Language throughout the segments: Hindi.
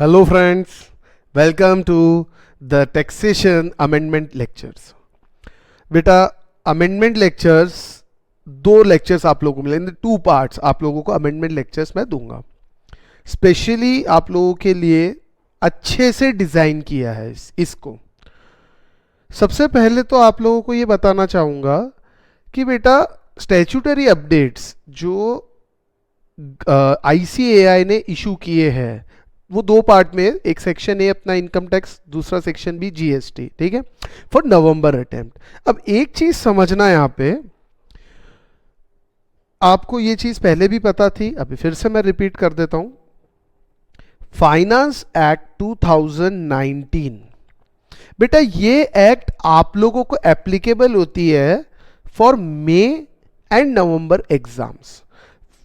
Hello friends, welcome to the taxation amendment lectures. बेटा अमेंडमेंट लेक्चर्स दो लेक्चर्स आप लोगों को मिलेंगे, टू पार्ट्स आप लोगों को अमेंडमेंट लेक्चर्स मैं दूंगा. स्पेशली आप लोगों के लिए अच्छे से डिज़ाइन किया है इसको. सबसे पहले तो आप लोगों को ये बताना चाहूँगा कि बेटा स्टैट्यूटरी अपडेट्स जो ICAI ने इशू किए हैं वो दो पार्ट में, एक सेक्शन ए अपना इनकम टैक्स, दूसरा सेक्शन बी GST, ठीक है, फॉर नवंबर अटेम्प्ट. अब एक चीज समझना यहाँ पे, आपको ये चीज पहले भी पता थी, अभी फिर से मैं रिपीट कर देता हूं. फाइनेंस एक्ट 2019, बेटा ये एक्ट आप लोगों को एप्लीकेबल होती है for may and November exams.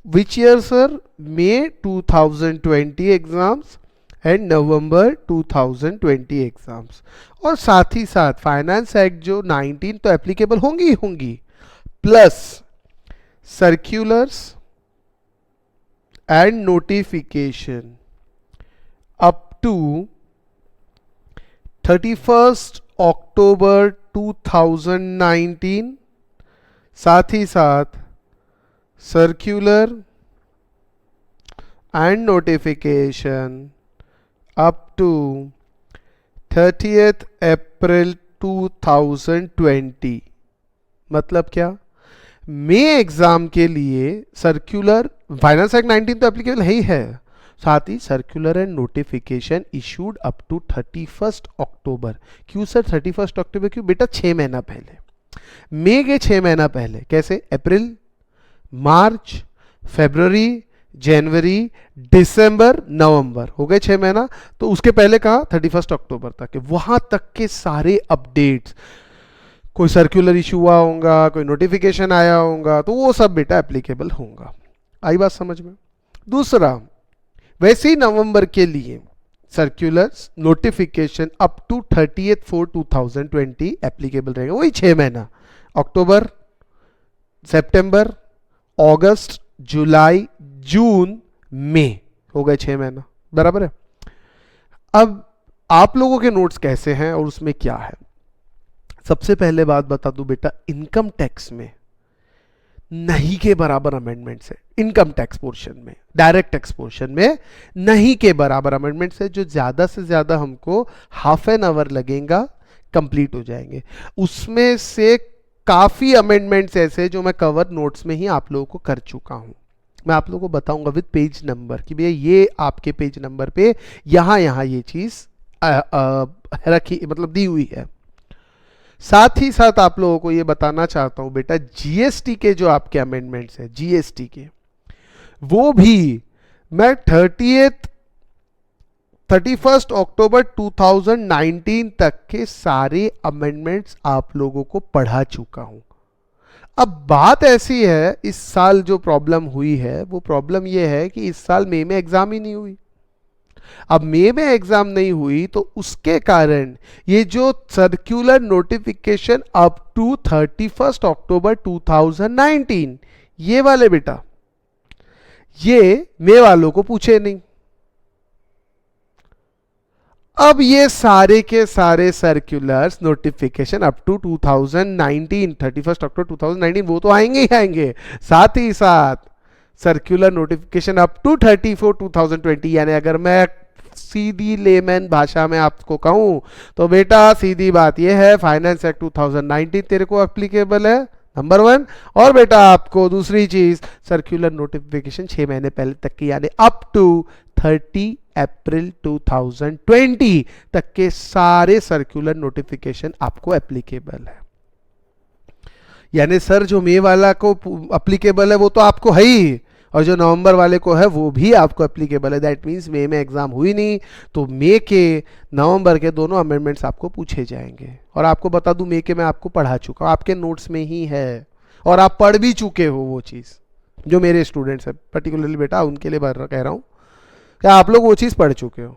Which year sir? May 2020 exams and November 2020 exams. और साथ ही साथ फाइनेंस एक्ट जो 19 तो एप्लीकेबल होंगी ही होंगी, plus circulars and notification up to 31 October 2019. साथ ही साथ circular and notification up to 30th April 2020. मतलब क्या, मे एग्जाम के लिए सर्कुलर, फाइनेंस एक्ट 19 तो एप्लीकेबल है ही है, साथ ही circular and notification issued up to 31 October. क्यों सर 31 अक्टूबर? क्यों बेटा 6 महीना पहले, मे के 6 महीना पहले. कैसे? अप्रैल, मार्च, फरवरी, जनवरी, दिसंबर, नवंबर, हो गए 6 महीना. तो उसके पहले कहा 31 अक्टूबर तक के, वहां तक के सारे अपडेट्स, कोई सर्कुलर इशू हुआ होगा, कोई नोटिफिकेशन आया होगा, तो वो सब बेटा एप्लीकेबल होगा. आई बात समझ में? दूसरा, वैसे ही नवंबर के लिए circulars, notification up to 30/4/2020 applicable रहेगा. वही 6 महीना, अक्टूबर, सितंबर, अगस्त, जुलाई, जून, मई, हो गए 6 महीना. बराबर है. अब आप लोगों के नोट्स कैसे हैं और उसमें क्या है? सबसे पहले बात बता दूं बेटा, इनकम टैक्स में नहीं के बराबर अमेंडमेंट है. इनकम टैक्स पोर्शन में, डायरेक्ट टैक्स पोर्शन में नहीं के बराबर अमेंडमेंट है, जो ज्यादा से ज्यादा हमको हाफ एन आवर लगेगा, कंप्लीट हो जाएंगे. उसमें से काफी अमेंडमेंट्स ऐसे जो मैं कवर नोट्स में ही आप लोगों को कर चुका हूं. मैं आप लोगों को बताऊंगा विद पेज नंबर कि भैया ये आपके पेज नंबर पे यहां ये चीज रखी, मतलब दी हुई है. साथ ही साथ आप लोगों को ये बताना चाहता हूं बेटा, GST के जो आपके अमेंडमेंट्स है, GST के, वो भी मैं 31 अक्टूबर 2019 तक के सारे अमेंडमेंट्स आप लोगों को पढ़ा चुका हूं. अब बात ऐसी है, इस साल जो प्रॉब्लम हुई है वो प्रॉब्लम ये है कि इस साल मई में एग्जाम ही नहीं हुई. अब मई में एग्जाम नहीं हुई तो उसके कारण ये जो circular notification up to 31 October 2019, ये वाले बेटा, ये मई वालों को पूछे नहीं. अब ये सारे के सारे circulars, notification up to 2019, 31 October 2019, वो तो आएंगे ही आएंगे. साथ ही साथ सर्कुलर नोटिफिकेशन अप टू 34/2020, यानी अगर मैं सीधी लेमैन भाषा में आपको कहूं तो बेटा सीधी बात यह है, फाइनेंस एक्ट 2019 तेरे को एप्लीकेबल है, नंबर 1. और बेटा आपको दूसरी चीज, सर्कुलर नोटिफिकेशन 6 महीने पहले तक की, यानी अप टू 30 अप्रैल 2020 तक के सारे सर्कुलर नोटिफिकेशन आपको एप्लीकेबल है. यानी सर जो मई वाला को एप्लीकेबल है वो तो आपको है ही, और जो नवंबर वाले को है वो भी आपको एप्लीकेबल है. दैट मीन्स मई में एग्जाम हुई नहीं तो मई के, नवंबर के दोनों अमेंडमेंट्स आपको पूछे जाएंगे. और आपको बता दूं, मई के मैं आपको पढ़ा चुका हूं, आपके नोट्स में ही है, और आप पढ़ भी चुके हो वो चीज़. जो मेरे स्टूडेंट्स हैं पर्टिकुलरली बेटा, उनके लिए कह रहा हूँ, क्या आप लोग वो चीज़ पढ़ चुके हो.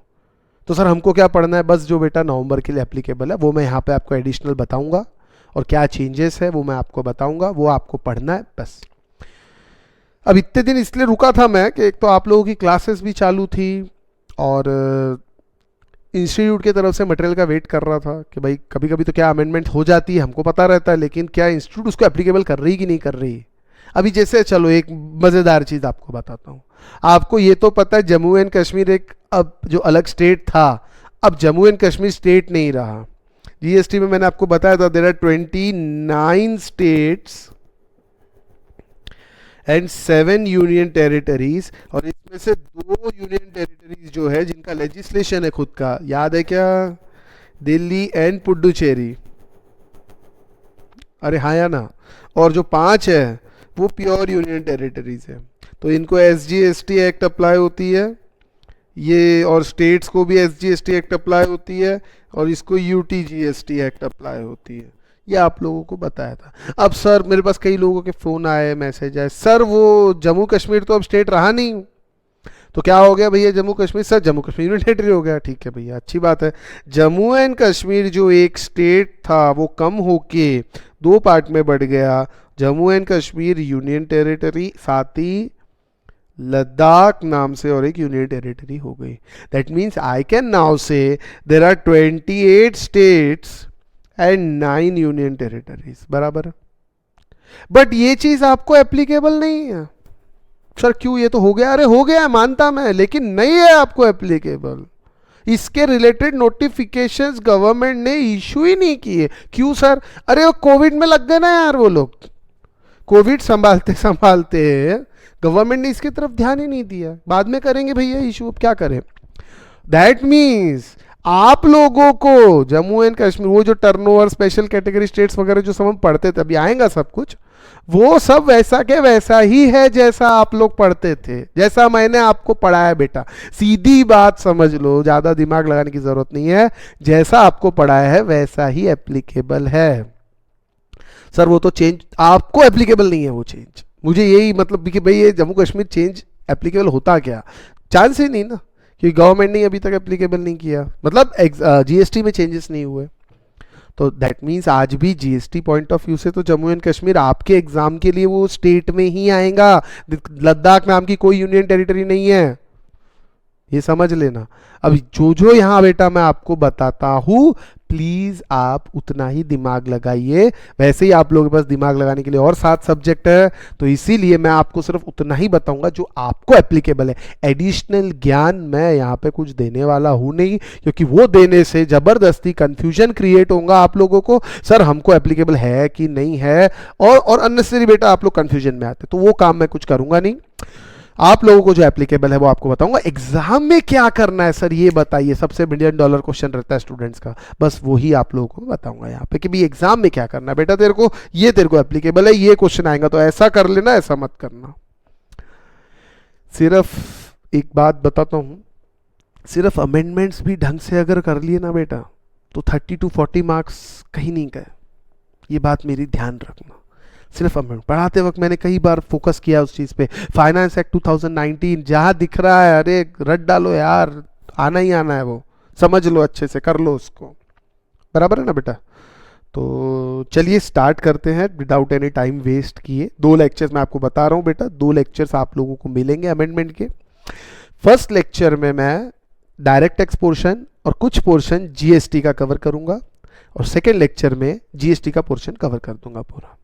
तो सर हमको क्या पढ़ना है? बस जो बेटा नवंबर के लिए एप्लीकेबल है वो मैं यहाँ पे आपको एडिशनल बताऊंगा, और क्या चेंजेस है वो मैं आपको बताऊंगा, वो आपको पढ़ना है बस. अब इतने दिन इसलिए रुका था मैं कि एक तो आप लोगों की क्लासेस भी चालू थी और इंस्टीट्यूट की तरफ से मटेरियल का वेट कर रहा था कि भाई कभी कभी तो क्या अमेंडमेंट हो जाती है, हमको पता रहता है, लेकिन क्या इंस्टीट्यूट उसको एप्लीकेबल कर रही कि नहीं कर रही। अभी जैसे चलो एक मज़ेदार चीज़ आपको बताता हूँ। आपको ये तो पता है जम्मू एंड कश्मीर एक अब जो अलग स्टेट था, अब जम्मू एंड कश्मीर स्टेट नहीं रहा। जीएसटी में मैंने आपको बताया था there are 29 states and 7 union territories, और इसमें से 2 यूनियन टेरिटरीज जो है जिनका लेजिस्लेशन है खुद का, याद है क्या? दिल्ली एंड पुडुचेरी, अरे हाँ या ना? और जो 5 है वो प्योर यूनियन टेरिटरीज है। तो इनको SGST एक्ट अप्लाई होती है ये, और स्टेट्स को भी SGST एक्ट अप्लाई होती है, और इसको UTGST एक्ट अप्लाई होती है। ये आप लोगों को बताया था। अब सर मेरे पास कई लोगों के फ़ोन आए, मैसेज आए, सर वो जम्मू कश्मीर तो अब स्टेट रहा नहीं, तो क्या हो गया भैया Jammu Kashmir? Sir Jammu Kashmir union territory हो गया। ठीक है भैया, अच्छी बात है। जम्मू एंड कश्मीर जो एक स्टेट था वो कम होके 2 पार्ट में बढ़ गया। Jammu and Kashmir union territory, साथ ही लद्दाख नाम से और एक यूनियन टेरिटरी हो गई। That means I can now say there are 28 states and 9 union territories, बराबर। बट ये चीज आपको एप्लीकेबल नहीं है। सर क्यों? ये तो हो गया। अरे हो गया, मानता मैं, लेकिन नहीं है आपको एप्लीकेबल। इसके रिलेटेड नोटिफिकेशंस गवर्नमेंट ने इशू ही नहीं किए। क्यों सर? अरे वो कोविड में लग गए ना यार, वो लोग कोविड संभालते संभालते गवर्नमेंट ने इसकी तरफ ध्यान ही नहीं दिया। बाद में करेंगे भैया इशू, अब क्या करें। दैट मीन्स आप लोगों को जम्मू एंड कश्मीर, वो जो टर्नओवर स्पेशल कैटेगरी स्टेट्स वगैरह जो सब हम पढ़ते थे, अभी आएगा सब कुछ, वो सब वैसा के वैसा ही है जैसा आप लोग पढ़ते थे, जैसा मैंने आपको पढ़ाया बेटा। सीधी बात समझ लो, ज़्यादा दिमाग लगाने की ज़रूरत नहीं है। जैसा आपको पढ़ाया है वैसा ही एप्लीकेबल है। सर वो तो चेंज आपको एप्लीकेबल नहीं है, वो चेंज मुझे यही मतलब कि भाई ये जम्मू कश्मीर चेंज एप्लीकेबल होता क्या? चांस ही नहीं ना, क्योंकि गवर्नमेंट ने अभी तक एप्लीकेबल नहीं किया, मतलब जीएसटी में चेंजेस नहीं हुए। तो दैट मीन्स आज भी जीएसटी पॉइंट ऑफ व्यू से तो जम्मू एंड कश्मीर आपके एग्जाम के लिए वो स्टेट में ही आएगा। लद्दाख नाम की कोई यूनियन टेरिटरी नहीं है, ये समझ लेना। अब जो जो यहाँ बेटा मैं आपको बताता हूँ, प्लीज आप उतना ही दिमाग लगाइए। वैसे ही आप लोगों के पास दिमाग लगाने के लिए और 7 सब्जेक्ट है, तो इसीलिए मैं आपको सिर्फ उतना ही बताऊंगा जो आपको एप्लीकेबल है। एडिशनल ज्ञान मैं यहाँ पे कुछ देने वाला हूँ नहीं, क्योंकि वो देने से जबरदस्ती कंफ्यूजन क्रिएट होगा आप लोगों को, सर हमको एप्लीकेबल है कि नहीं है, और अननेसेसरी बेटा आप लोग कंफ्यूजन में आते, तो वो काम मैं कुछ करूंगा नहीं। आप लोगों को जो एप्लीकेबल है वो आपको बताऊंगा। एग्जाम में क्या करना है सर ये बताइए, सबसे $1 क्वेश्चन रहता है स्टूडेंट्स का, बस वही आप लोगों को बताऊंगा यहाँ पे कि भी एग्जाम में क्या करना है बेटा। तेरे को एप्लीकेबल है, ये क्वेश्चन आएगा तो ऐसा कर लेना, ऐसा मत करना। सिर्फ एक बात बताता हूं, सिर्फ अमेंडमेंट्स भी ढंग से अगर कर लिए ना बेटा, तो 30 to 40 मार्क्स कहीं नहीं गए। ये बात मेरी ध्यान रखना। सिर्फ अमेंडमेंट पढ़ाते वक्त मैंने कई बार फोकस किया उस चीज़ पे। फाइनेंस एक्ट 2019 जहाँ दिख रहा है, अरे रट डालो यार, आना ही आना है, वो समझ लो, अच्छे से कर लो उसको, बराबर है ना बेटा। तो चलिए स्टार्ट करते हैं विदाउट एनी टाइम वेस्ट किए। 2 लेक्चर्स मैं आपको बता रहा हूँ बेटा, 2 लेक्चर्स आप लोगों को मिलेंगे अमेंडमेंट के। फर्स्ट लेक्चर में मैं डायरेक्ट टैक्स पोर्शन और कुछ पोर्शन जीएसटी का कवर करूंगा, और सेकेंड लेक्चर में जीएसटी का पोर्शन कवर कर दूंगा पूरा,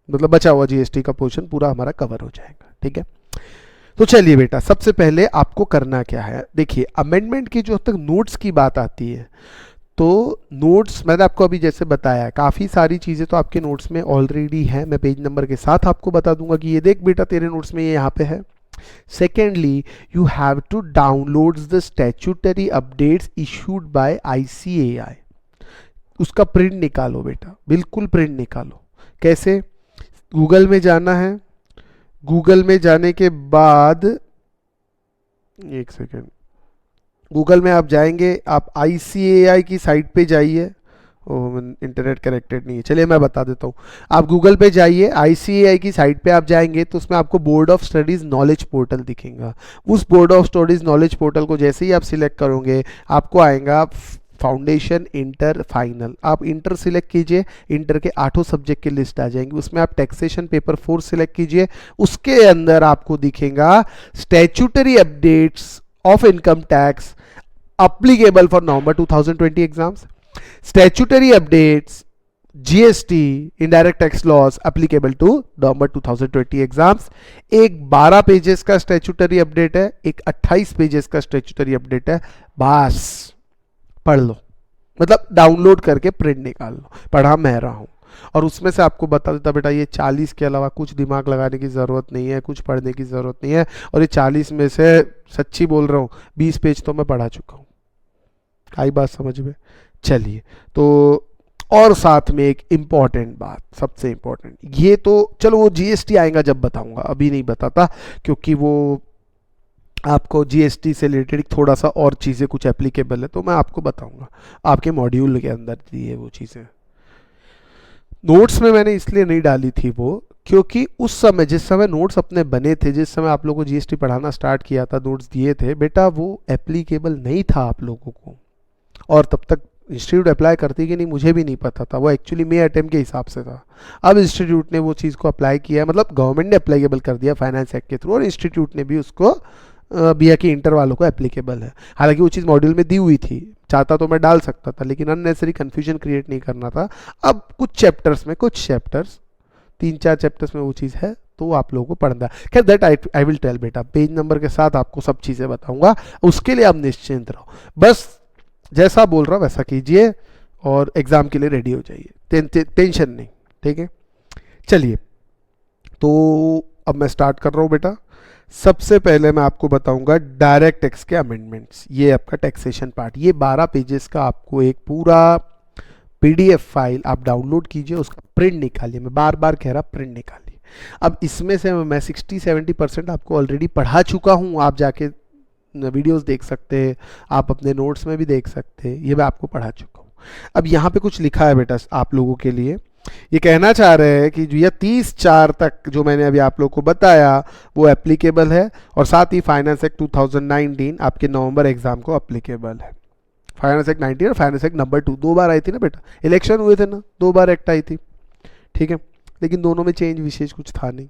मतलब बचा हुआ जीएसटी का पोर्शन पूरा हमारा कवर हो जाएगा। ठीक है, तो चलिए बेटा, सबसे पहले आपको करना क्या है, देखिए अमेंडमेंट की जो तक नोट्स की बात आती है, तो नोट्स मैंने आपको अभी जैसे बताया, काफ़ी सारी चीज़ें तो आपके नोट्स में ऑलरेडी हैं, मैं पेज नंबर के साथ आपको बता दूंगा कि ये देख बेटा तेरे नोट्स में ये यहाँ पे है। Secondly, you have to download the statutory updates issued by ICAI। उसका प्रिंट निकालो बेटा, बिल्कुल प्रिंट निकालो। कैसे? गूगल में जाना है, गूगल में जाने के बाद एक सेकेंड, गूगल में आप जाएंगे, आप ICAI की साइट पे जाइए। इंटरनेट कनेक्टेड नहीं है, चलिए मैं बता देता हूँ। आप गूगल पे जाइए, ICAI की साइट पे आप जाएंगे तो उसमें आपको board of studies knowledge portal दिखेगा। उस board of studies knowledge portal को जैसे ही आप सिलेक्ट करोगे, आपको आएगा फाउंडेशन, इंटर, फाइनल। आप इंटर सिलेक्ट कीजिए, इंटर के 8 सब्जेक्ट की लिस्ट आ जाएंगी, उसमें आप टैक्सेशन पेपर 4 सिलेक्ट कीजिए, उसके अंदर आपको दिखेगा statutory updates of income tax applicable for November 2020 exams. Statutory updates, GST, indirect tax laws applicable to November 2020 exams. एक 12 पेजेस का स्टैच्यूटरी अपडेट है, एक 28 पेजेस का स्टैच्यूटरी अपडेट है. बस पढ़ लो, मतलब डाउनलोड करके प्रिंट निकाल लो. पढ़ा मैं रहा हूं और उसमें से आपको बता देता बेटा ये 40 के अलावा कुछ दिमाग लगाने की ज़रूरत नहीं है, कुछ पढ़ने की ज़रूरत नहीं है. और ये 40 में से सच्ची बोल रहा हूँ 20 पेज तो मैं पढ़ा चुका हूँ. आई बात समझ में? चलिए, तो और साथ में एक इम्पॉर्टेंट बात, सबसे इम्पॉर्टेंट, ये तो चलो वो जीएसटी आएगा जब बताऊंगा, अभी नहीं बताता, क्योंकि वो आपको जीएसटी से रिलेटेड थोड़ा सा और चीज़ें कुछ एप्लीकेबल है तो मैं आपको बताऊंगा. आपके मॉड्यूल के अंदर दी है वो चीज़ें. नोट्स में मैंने इसलिए नहीं डाली थी वो, क्योंकि उस समय जिस समय नोट्स अपने बने थे, जिस समय आप लोगों को जीएसटी पढ़ाना स्टार्ट किया था, नोट्स दिए थे बेटा, वो एप्लीकेबल नहीं था आप लोगों को. और तब तक इंस्टीट्यूट अप्लाई करती कि नहीं मुझे भी नहीं पता था, वो एक्चुअली मे अटेम्प्ट के हिसाब से था. अब इंस्टीट्यूट ने वो चीज़ को अप्लाई किया, मतलब गवर्नमेंट ने अप्लाइकेबल कर दिया फाइनेंस एक्ट के थ्रू, और इंस्टीट्यूट ने भी उसको बीए की इंटर वालों को एप्लीकेबल है. हालांकि वो चीज़ मॉड्यूल में दी हुई थी, चाहता तो मैं डाल सकता था, लेकिन अननेसेसरी कन्फ्यूजन क्रिएट नहीं करना था. अब कुछ चैप्टर्स 3-4 चैप्टर्स में वो चीज़ है तो आप लोगों को पढ़ना है. खैर दैट आई विल टेल बेटा, पेज नंबर के साथ आपको सब चीज़ें बताऊंगा, उसके लिए आप निश्चिंत रहो. बस जैसा बोल रहा हूँ वैसा कीजिए और एग्ज़ाम के लिए रेडी हो जाइए, टेंशन नहीं. ठीक है, चलिए तो अब मैं स्टार्ट कर रहा हूँ बेटा. सबसे पहले मैं आपको बताऊंगा डायरेक्ट टैक्स के अमेंडमेंट्स. ये आपका टैक्सेशन पार्ट, ये 12 पेजेस का आपको एक पूरा पीडीएफ फाइल आप डाउनलोड कीजिए, उसका प्रिंट निकालिए. मैं बार बार कह रहा प्रिंट निकालिए. अब इसमें से मैं 60-70% आपको ऑलरेडी पढ़ा चुका हूँ, आप जाके वीडियोस देख सकते हैं, आप अपने नोट्स में भी देख सकते हैं, ये मैं आपको पढ़ा चुका हूँ. अब यहाँ पे कुछ लिखा है बेटा आप लोगों के लिए. ये कहना चाह रहे हैं कि ये 30/4 तक जो मैंने अभी आप लोग को बताया वो एप्लीकेबल है, और साथ ही फाइनेंस एक्ट 2019 आपके नवंबर एग्जाम को एप्लीकेबल है. फाइनेंस एक्ट 19 और फाइनेंस एक्ट नंबर 2 2 बार आई थी ना बेटा, इलेक्शन हुए थे ना, 2 बार एक्ट आई थी. ठीक है, लेकिन दोनों में चेंज विशेष कुछ था नहीं.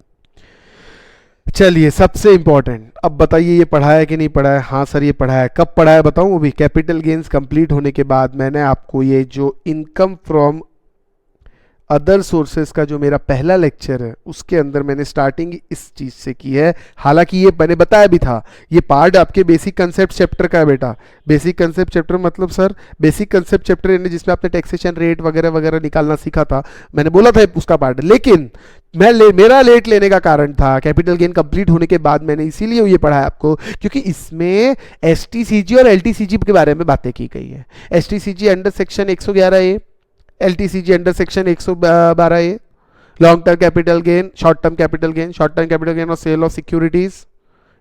चलिए सबसे इंपॉर्टेंट, अब बताइए ये पढ़ा है कि नहीं पढ़ा है? हाँ सर ये पढ़ा है. कब पढ़ा है बताऊं? वो भी कैपिटल गेन्स कंप्लीट होने के बाद मैंने आपको ये जो इनकम फ्रॉम अदर सोर्सेज का जो मेरा पहला लेक्चर है उसके अंदर मैंने स्टार्टिंग इस चीज़ से की है. हालांकि ये मैंने बताया भी था, ये पार्ट आपके बेसिक कंसेप्ट चैप्टर का है बेटा. बेसिक कंसेप्ट चैप्टर मतलब सर बेसिक कंसेप्ट चैप्टर यानी जिसमें आपने टैक्सेशन रेट वगैरह वगैरह निकालना सीखा था, मैंने बोला था उसका पार्ट. लेकिन मेरा लेट लेने का कारण था कैपिटल गेन कंप्लीट होने के बाद, मैंने इसीलिए ये पढ़ा है आपको क्योंकि इसमें एसटीसीजी और एलटीसीजी के बारे में बातें की गई है. STCG under section 111A, LTCG under section 112A, long term capital gain, short term capital gain, short term capital gain और sale of securities,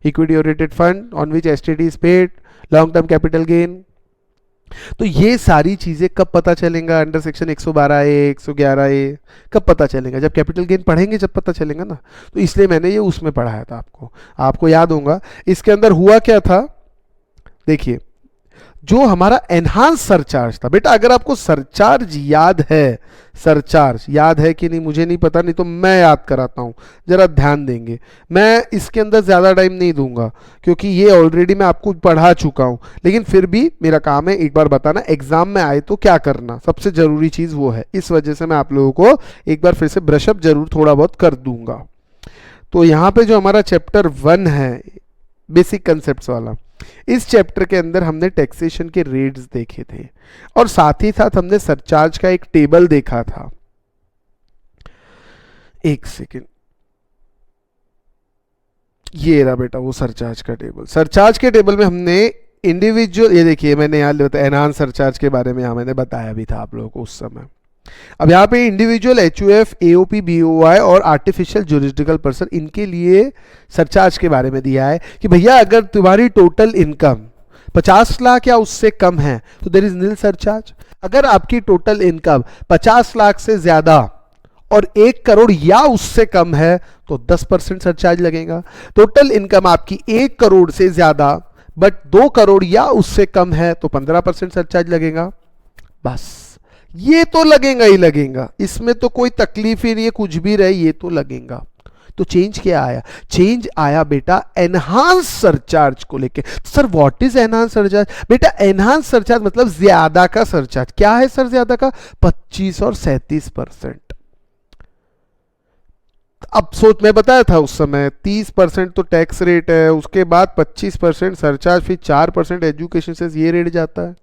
equity oriented fund on which STT is paid, long term capital gain. तो ये सारी चीजें कब पता चलेगा? अंडर सेक्शन 112A 111A कब पता चलेगा? जब कैपिटल गेन पढ़ेंगे जब पता चलेगा ना. तो इसलिए मैंने ये उसमें पढ़ाया था आपको याद होगा. इसके अंदर हुआ क्या था, देखिए जो हमारा एनहांस सरचार्ज था बेटा, अगर आपको सरचार्ज याद है कि नहीं मुझे नहीं पता, नहीं तो मैं याद कराता हूं, जरा ध्यान देंगे. मैं इसके अंदर ज़्यादा टाइम नहीं दूंगा क्योंकि ये ऑलरेडी मैं आपको पढ़ा चुका हूं, लेकिन फिर भी मेरा काम है एक बार बताना एग्जाम में आए तो क्या करना, सबसे ज़रूरी चीज़ वो है. इस वजह से मैं आप लोगों को एक बार फिर से ब्रशअप जरूर थोड़ा बहुत कर दूंगा. तो यहाँ पे जो हमारा चैप्टर 1 है बेसिक कंसेप्ट वाला, इस चैप्टर के अंदर हमने टैक्सेशन के रेट्स देखे थे और साथ ही साथ हमने सरचार्ज का एक टेबल देखा था. एक सेकेंड, ये रहा बेटा वो सरचार्ज का टेबल. सरचार्ज के टेबल में हमने इंडिविजुअल, ये देखिए मैंने यहाँ एनहांस सरचार्ज के बारे में यहाँ मैंने बताया भी था आप लोगों को उस समय. अब यहाँ पे इंडिविजुअल, HUF, AOP, BOI और आर्टिफिशियल जुरिस्डिकल पर्सन, इनके लिए सरचार्ज के बारे में दिया है कि भैया अगर तुम्हारी टोटल इनकम 50 लाख या उससे कम है तो देयर इज नील सरचार्ज. अगर आपकी टोटल इनकम 50 लाख से ज्यादा और 1 करोड़ या उससे कम है तो 10% सरचार्ज लगेगा. टोटल इनकम आपकी 1 करोड़ से ज्यादा बट 2 करोड़ या उससे कम है तो 15% सरचार्ज लगेगा. बस ये तो लगेगा ही लगेगा, इसमें तो कोई तकलीफ ही नहीं है, कुछ भी रहे ये तो लगेगा. तो चेंज क्या आया? चेंज आया बेटा एनहांस सरचार्ज को लेके। Sir what is enhance surcharge? बेटा एनहांस सरचार्ज मतलब ज्यादा का सरचार्ज। क्या है सर ज्यादा का? 25 और 37%। अब सोच, मैं बताया था उस समय 30% तो टैक्स रेट है, उसके बाद 25% सरचार्ज, फिर 4% एजुकेशन से ये रेट जाता है,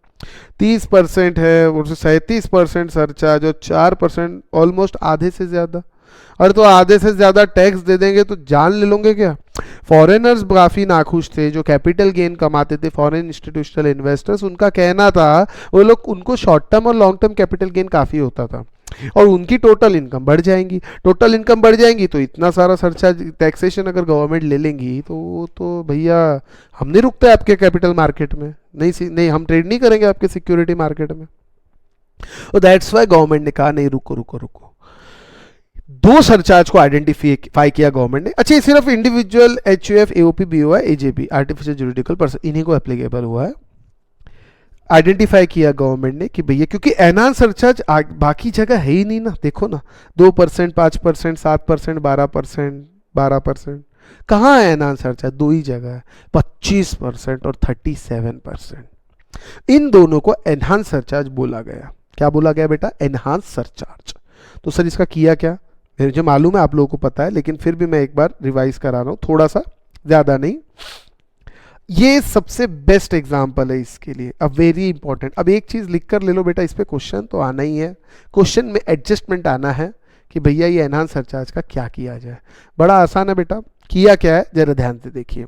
30% है, और 37% सरचार्ज और 4% ऑलमोस्ट आधे से ज्यादा। अरे तो आधे से ज्यादा टैक्स दे देंगे तो जान ले लोगे क्या? फॉरेनर्स काफी नाखुश थे जो कैपिटल गेन कमाते थे, फॉरेन इंस्टीट्यूशनल इन्वेस्टर्स। उनका कहना था वो लोग, उनको शॉर्ट टर्म और लॉन्ग टर्म कैपिटल गेन काफी होता था और उनकी टोटल इनकम बढ़ जाएंगी। टोटल इनकम बढ़ जाएंगी तो इतना सारा सरचार्ज टैक्सेशन अगर गवर्नमेंट ले लेंगी तो भैया हम नहीं रुकते आपके कैपिटल मार्केट में, नहीं हम ट्रेड नहीं करेंगे आपके सिक्योरिटी मार्केट में। तो दैट्स वाई गवर्नमेंट ने कहा नहीं, रुको रुको रुको। दो सरचार्ज को आइडेंटिफाई किया गवर्नमेंट ने। अच्छा, ये सिर्फ individual HUF, AOP, BOI, AJP, artificial juridical person, इन्हीं को एप्लीकेबल हुआ है। आइडेंटिफाई किया गवर्नमेंट ने कि भैया क्योंकि एनहांस सरचार्ज बाकी जगह है ही नहीं ना। देखो ना 2%, 5%, 7%, 12%, 12%, कहाँ है एनहांस सरचार्ज? दो ही जगह है, 25% और 37%। इन दोनों को एनहांस सरचार्ज बोला गया। क्या बोला गया बेटा? Enhance surcharge. तो सर इसका किया क्या? मुझे मालूम है आप लोगों को पता है, लेकिन फिर भी मैं एक बार रिवाइज करा रहा हूं, थोड़ा सा, ज्यादा नहीं। ये सबसे बेस्ट एग्जाम्पल है इसके लिए। अब वेरी इंपॉर्टेंट, अब एक चीज लिख कर ले लो बेटा, इस पे क्वेश्चन तो आना ही है। क्वेश्चन में एडजस्टमेंट आना है कि भैया ये एनहांस सरचार्ज का क्या किया जाए। बड़ा आसान है बेटा। किया क्या है जरा ध्यान से देखिए।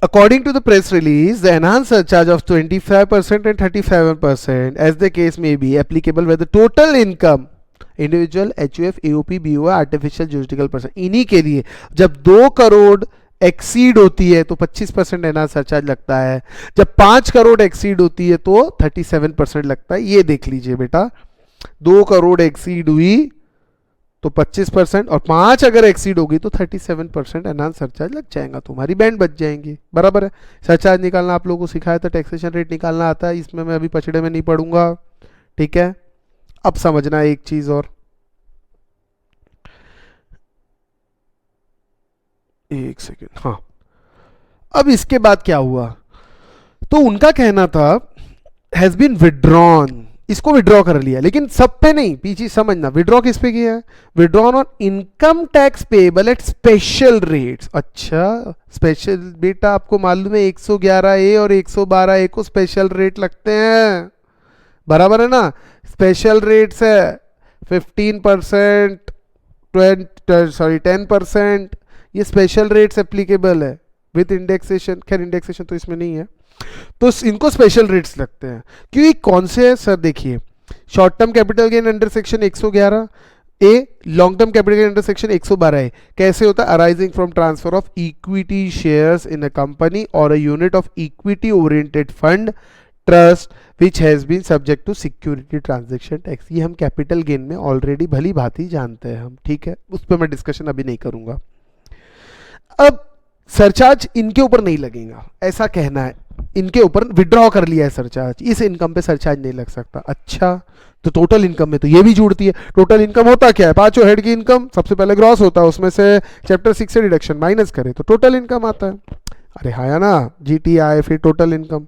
According to the press release, the enhanced surcharge of 25% and 37%, as the case may be, applicable where the total income, individual, HUF, AOP, BOI, artificial jurisdictional person, इन्हीं के लिए जब 2 करोड़ एक्सीड होती है तो 25% एनहांस सरचार्ज लगता है, जब 5 करोड़ एक्सीड होती है तो 37% लगता है। ये देख लीजिए बेटा, 2 करोड़ एक्सीड हुई तो 25% और 5 अगर एक्सीड होगी तो 37% एनहांस सरचार्ज लग जाएगा, तुम्हारी बैंड बच जाएंगी। बराबर है। सरचार्ज निकालना आप लोगों को सिखाया था, टैक्सेशन रेट निकालना आता है, इसमें मैं अभी पछड़े में नहीं पढ़ूंगा, ठीक है। अब समझना एक चीज और, एक सेकेंड, हाँ। अब इसके बाद क्या हुआ? तो उनका कहना था हैज बीन विड्रॉन, इसको विड्रॉ कर लिया, लेकिन सब पे नहीं, पीछे समझना, विड्रॉ किस पे किया है? Withdrawn on income tax payable at special rates. अच्छा, स्पेशल बेटा आपको मालूम है 111A और 112A को स्पेशल रेट लगते हैं, बराबर है ना। स्पेशल रेट्स है 15%, 10%, ये स्पेशल रेट्स एप्लीकेबल है विद इंडेक्सेशन। खैर इंडेक्सेशन तो इसमें नहीं है, तो इनको स्पेशल रेट्स लगते हैं। क्योंकि कौन से है सर? देखिए, short term capital gain under section 111A, long term capital gain under section 112A कैसे होता है? Arising from transfer of equity shares in a company और a unit of equity oriented fund trust which has been subject to security transaction tax. ये हम कैपिटल गेन में ऑलरेडी भली भांति जानते हैं हम, ठीक है, उस पर मैं डिस्कशन अभी नहीं करूंगा। अब सरचार्ज इनके ऊपर नहीं लगेगा, ऐसा कहना है, इनके ऊपर विड्रॉ कर लिया है सरचार्ज, इस इनकम पे सरचार्ज नहीं लग सकता। अच्छा, तो टोटल इनकम में तो ये भी जुड़ती है। टोटल इनकम होता क्या है? पांचों हेड की इनकम सबसे पहले ग्रॉस होता है, उसमें से चैप्टर 6 से डिडक्शन माइनस करें तो टोटल इनकम आता है। अरे हाँ ना, GTI फिर टोटल इनकम।